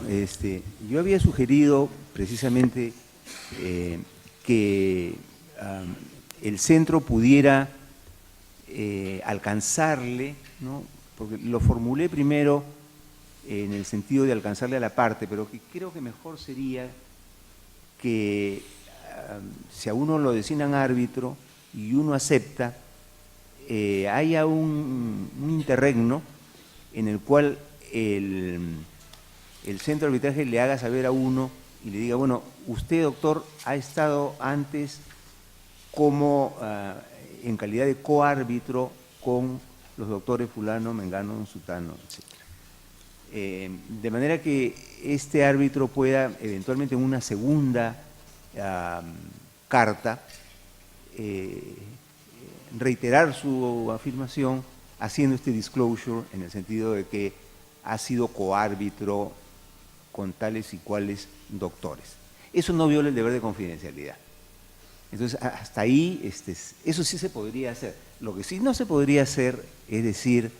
yo había sugerido precisamente que el centro pudiera alcanzarle, ¿no? Porque lo formulé primero en el sentido de alcanzarle a la parte, pero que creo que mejor sería que si a uno lo designan árbitro y uno acepta, haya un interregno en el cual el centro de arbitraje le haga saber a uno y le diga, bueno, usted, doctor, ha estado antes como en calidad de coárbitro con los doctores fulano, mengano, sutano, etc. De manera que este árbitro pueda eventualmente en una segunda carta reiterar su afirmación haciendo este disclosure en el sentido de que ha sido coárbitro con tales y cuales doctores. Eso no viola el deber de confidencialidad. Entonces, hasta ahí, eso sí se podría hacer. Lo que sí no se podría hacer es decir,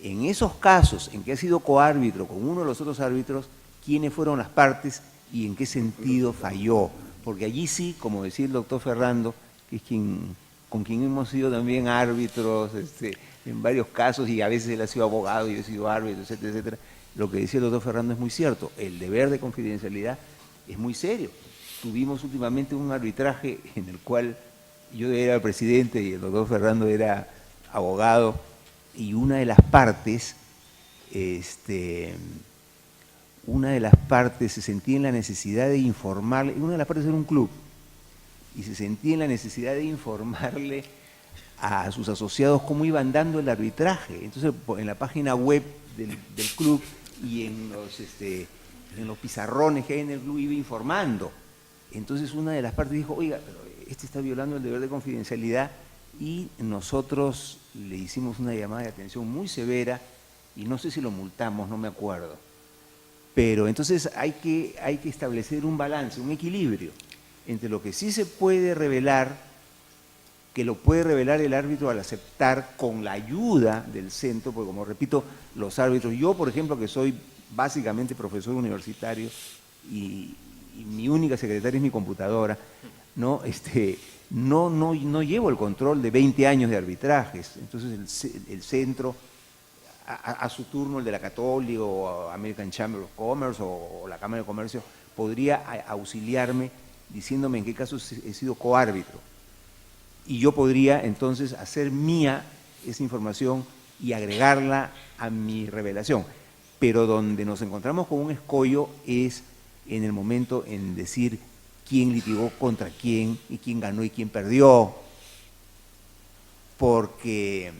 en esos casos en que ha sido coárbitro con uno de los otros árbitros, quiénes fueron las partes y en qué sentido falló. Porque allí sí, como decía el doctor Ferrando, que es con quien hemos sido también árbitros en varios casos, y a veces él ha sido abogado y yo he sido árbitro, etcétera, etcétera. lo que decía el doctor Fernando es muy cierto, el deber de confidencialidad es muy serio. Tuvimos últimamente un arbitraje en el cual yo era el presidente y el doctor Fernando era abogado, y una de las partes se sentía en la necesidad de informarle, una de las partes era un club, y se sentía en la necesidad de informarle a sus asociados cómo iban dando el arbitraje. Entonces, en la página web del club y en los pizarrones que hay en el club iba informando. Entonces, una de las partes dijo, oiga, pero este está violando el deber de confidencialidad, y nosotros le hicimos una llamada de atención muy severa, y no sé si lo multamos, no me acuerdo. Pero entonces hay que establecer un balance, un equilibrio entre lo que sí se puede revelar, que lo puede revelar el árbitro al aceptar con la ayuda del centro, porque como repito, los árbitros, yo por ejemplo que soy básicamente profesor universitario y mi única secretaria es mi computadora, no llevo el control de 20 años de arbitrajes. Entonces el centro, a su turno el de la Católica o American Chamber of Commerce o la Cámara de Comercio, podría auxiliarme diciéndome en qué casos he sido coárbitro. Y yo podría entonces hacer mía esa información y agregarla a mi revelación. Pero donde nos encontramos con un escollo es en el momento en decir quién litigó contra quién y quién ganó y quién perdió, porque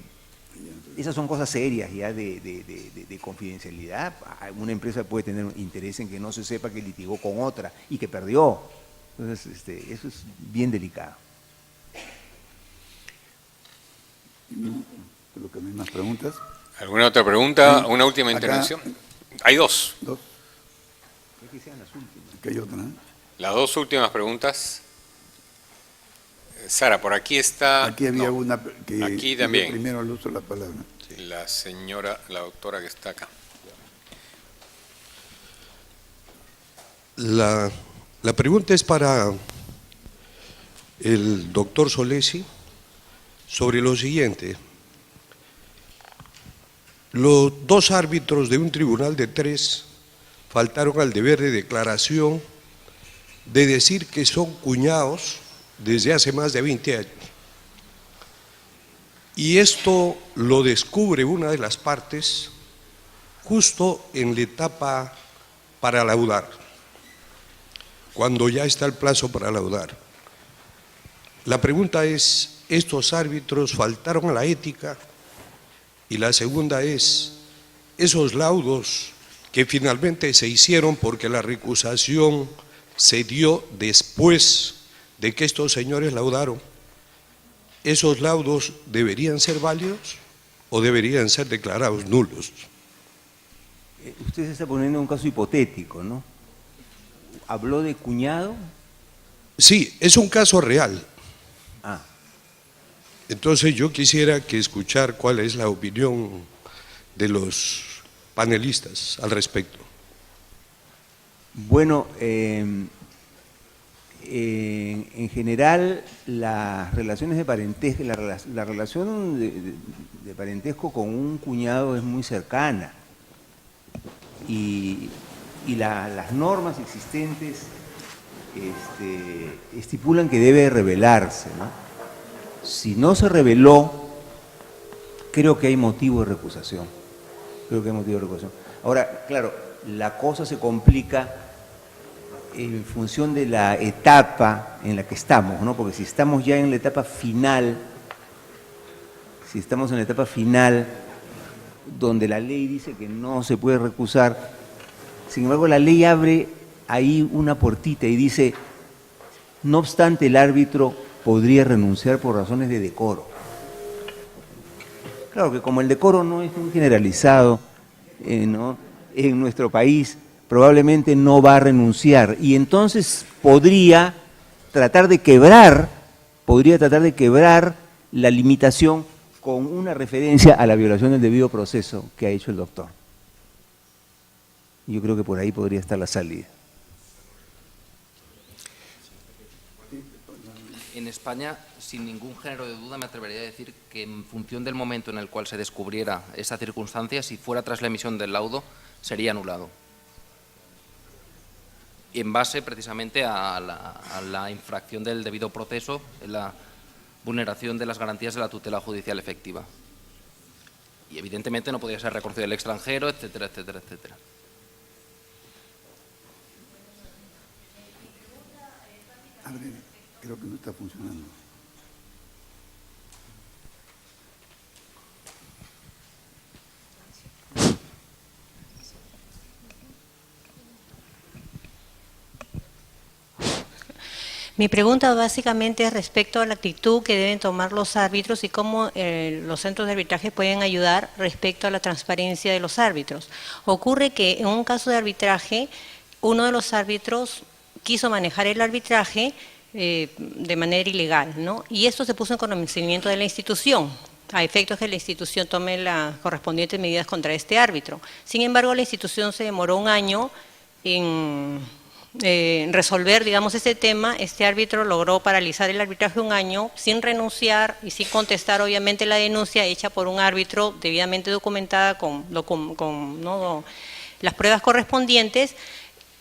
esas son cosas serias ya de confidencialidad. Una empresa puede tener interés en que no se sepa que litigó con otra y que perdió. Entonces, eso es bien delicado. Creo que no hay más preguntas. ¿Alguna otra pregunta? Sí. ¿Una última Acá. intervención? Hay dos. Dos. Creo que sean las últimas. Aquí hay otra, ¿no? Las dos últimas preguntas. Sara, por aquí está. Aquí había no, una que aquí también. yo primero le uso la palabra. La señora, la doctora que está acá. La pregunta es para el doctor Solesi sobre lo siguiente. Los dos árbitros de un tribunal de 3 faltaron al deber de declaración de decir que son cuñados desde hace más de 20 años. Y esto lo descubre una de las partes justo en la etapa para laudar, cuando ya está el plazo para laudar. La pregunta es, ¿estos árbitros faltaron a la ética? Y la segunda es, esos laudos que finalmente se hicieron porque la recusación se dio después de que estos señores laudaron, ¿esos laudos deberían ser válidos o deberían ser declarados nulos? Usted se está poniendo un caso hipotético, ¿no? ¿Habló de cuñado? Sí, es un caso real. Ah. Entonces yo quisiera que escuchar cuál es la opinión de los panelistas al respecto. Bueno, en general las relaciones de parentesco, la relación de parentesco con un cuñado es muy cercana y las normas existentes estipulan que debe revelarse, ¿no? Si no se reveló, creo que hay motivo de recusación. Ahora, claro, la cosa se complica en función de la etapa en la que estamos, ¿no? Porque si estamos ya en la etapa final, donde la ley dice que no se puede recusar, sin embargo la ley abre ahí una puertita y dice, no obstante el árbitro podría renunciar por razones de decoro. Claro que como el decoro no es muy generalizado, ¿no?, en nuestro país, probablemente no va a renunciar y entonces podría tratar de quebrar la limitación con una referencia a la violación del debido proceso que ha hecho el doctor. Yo creo que por ahí podría estar la salida. En España, sin ningún género de duda, me atrevería a decir que en función del momento en el cual se descubriera esa circunstancia, si fuera tras la emisión del laudo, sería anulado. En base precisamente a la infracción del debido proceso, la vulneración de las garantías de la tutela judicial efectiva. Y evidentemente no podría ser reconocido el extranjero, etcétera, etcétera, etcétera. Creo que no está funcionando. Mi pregunta básicamente es respecto a la actitud que deben tomar los árbitros y cómo los centros de arbitraje pueden ayudar respecto a la transparencia de los árbitros. Ocurre que en un caso de arbitraje, uno de los árbitros quiso manejar el arbitraje de manera ilegal, ¿no? Y esto se puso en conocimiento de la institución, a efectos que la institución tome las correspondientes medidas contra este árbitro. Sin embargo, la institución se demoró un año en resolver, digamos, este tema. Este árbitro logró paralizar el arbitraje un año sin renunciar y sin contestar, obviamente, la denuncia hecha por un árbitro debidamente documentada con ¿no? las pruebas correspondientes.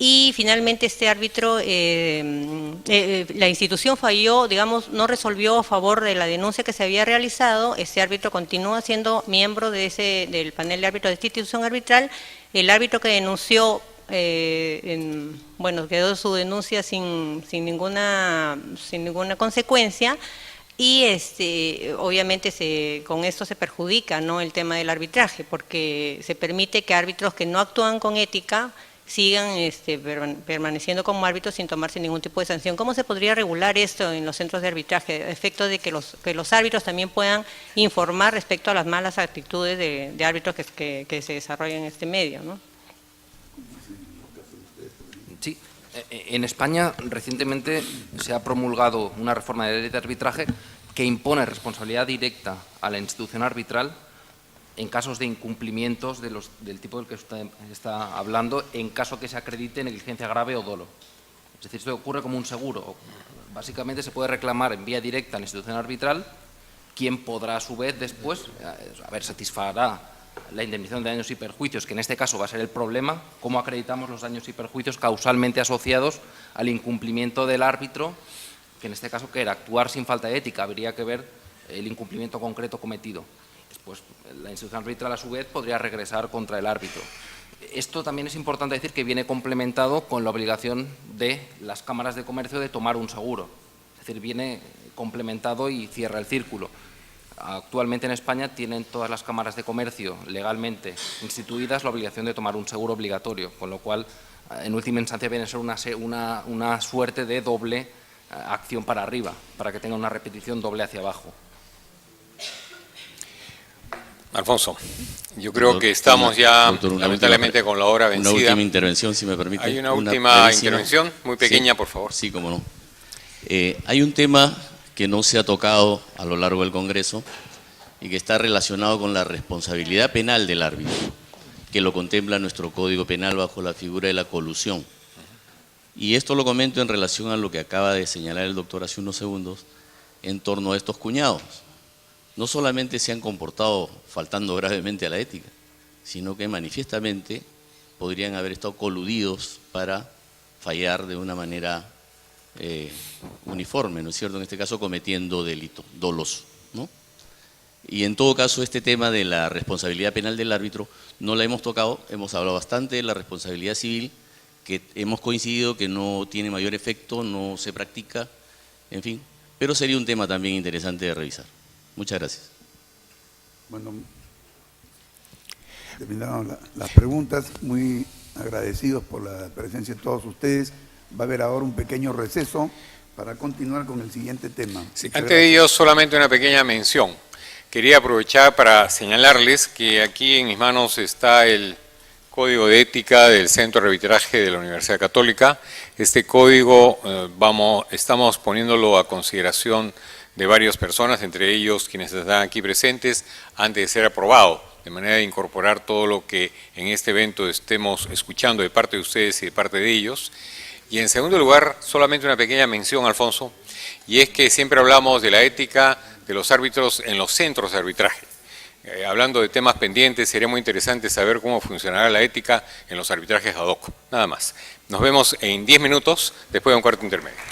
Y finalmente este árbitro, la institución falló, digamos, no resolvió a favor de la denuncia que se había realizado. Este árbitro continúa siendo miembro del panel de árbitros de esta institución arbitral. El árbitro que denunció, bueno, quedó su denuncia sin ninguna consecuencia. Y obviamente con esto se perjudica, ¿no?, el tema del arbitraje, porque se permite que árbitros que no actúan con ética sigan permaneciendo como árbitros sin tomarse ningún tipo de sanción. ¿Cómo se podría regular esto en los centros de arbitraje, a efecto de que los árbitros también puedan informar respecto a las malas actitudes de árbitros que se desarrollan en este medio, ¿no? Sí, en España recientemente se ha promulgado una reforma de ley de arbitraje que impone responsabilidad directa a la institución arbitral en casos de incumplimientos del tipo del que usted está hablando, en caso que se acredite negligencia grave o dolo. Es decir, esto ocurre como un seguro. Básicamente se puede reclamar en vía directa a la institución arbitral, quien podrá a su vez después, satisfará la indemnización de daños y perjuicios, que en este caso va a ser el problema, cómo acreditamos los daños y perjuicios causalmente asociados al incumplimiento del árbitro, que en este caso, ¿qué era? Actuar sin falta de ética, habría que ver el incumplimiento concreto cometido. Después, la institución arbitral, a su vez, podría regresar contra el árbitro. Esto también es importante decir que viene complementado con la obligación de las cámaras de comercio de tomar un seguro. Es decir, viene complementado y cierra el círculo. Actualmente en España tienen todas las cámaras de comercio legalmente instituidas la obligación de tomar un seguro obligatorio, con lo cual, en última instancia, viene a ser una suerte de doble acción para arriba, para que tenga una repetición doble hacia abajo. Alfonso, yo creo que estamos ya, lamentablemente, con la hora vencida. Una última intervención, si me permite. Hay una última intervención, muy pequeña, sí, por favor. Sí, cómo no. Hay un tema que no se ha tocado a lo largo del Congreso y que está relacionado con la responsabilidad penal del árbitro, que lo contempla nuestro Código Penal bajo la figura de la colusión. Y esto lo comento en relación a lo que acaba de señalar el doctor hace unos segundos en torno a estos cuñados. No solamente se han comportado faltando gravemente a la ética, sino que manifiestamente podrían haber estado coludidos para fallar de una manera uniforme, ¿no es cierto? En este caso cometiendo delito doloso, ¿no? Y en todo caso este tema de la responsabilidad penal del árbitro no la hemos tocado, hemos hablado bastante de la responsabilidad civil, que hemos coincidido que no tiene mayor efecto, no se practica, en fin, pero sería un tema también interesante de revisar. Muchas gracias. Bueno, terminaron las preguntas, muy agradecidos por la presencia de todos ustedes. Va a haber ahora un pequeño receso para continuar con el siguiente tema. Sí, antes de ello, solamente una pequeña mención. Quería aprovechar para señalarles que aquí en mis manos está el Código de Ética del Centro de Arbitraje de la Universidad Católica. Este código estamos poniéndolo a consideración de varias personas, entre ellos quienes están aquí presentes, antes de ser aprobado, de manera de incorporar todo lo que en este evento estemos escuchando de parte de ustedes y de parte de ellos. Y en segundo lugar, solamente una pequeña mención, Alfonso, y es que siempre hablamos de la ética de los árbitros en los centros de arbitraje. hablando de temas pendientes, sería muy interesante saber cómo funcionará la ética en los arbitrajes ad hoc. Nada más. Nos vemos en 10 minutos después de un cuarto intermedio.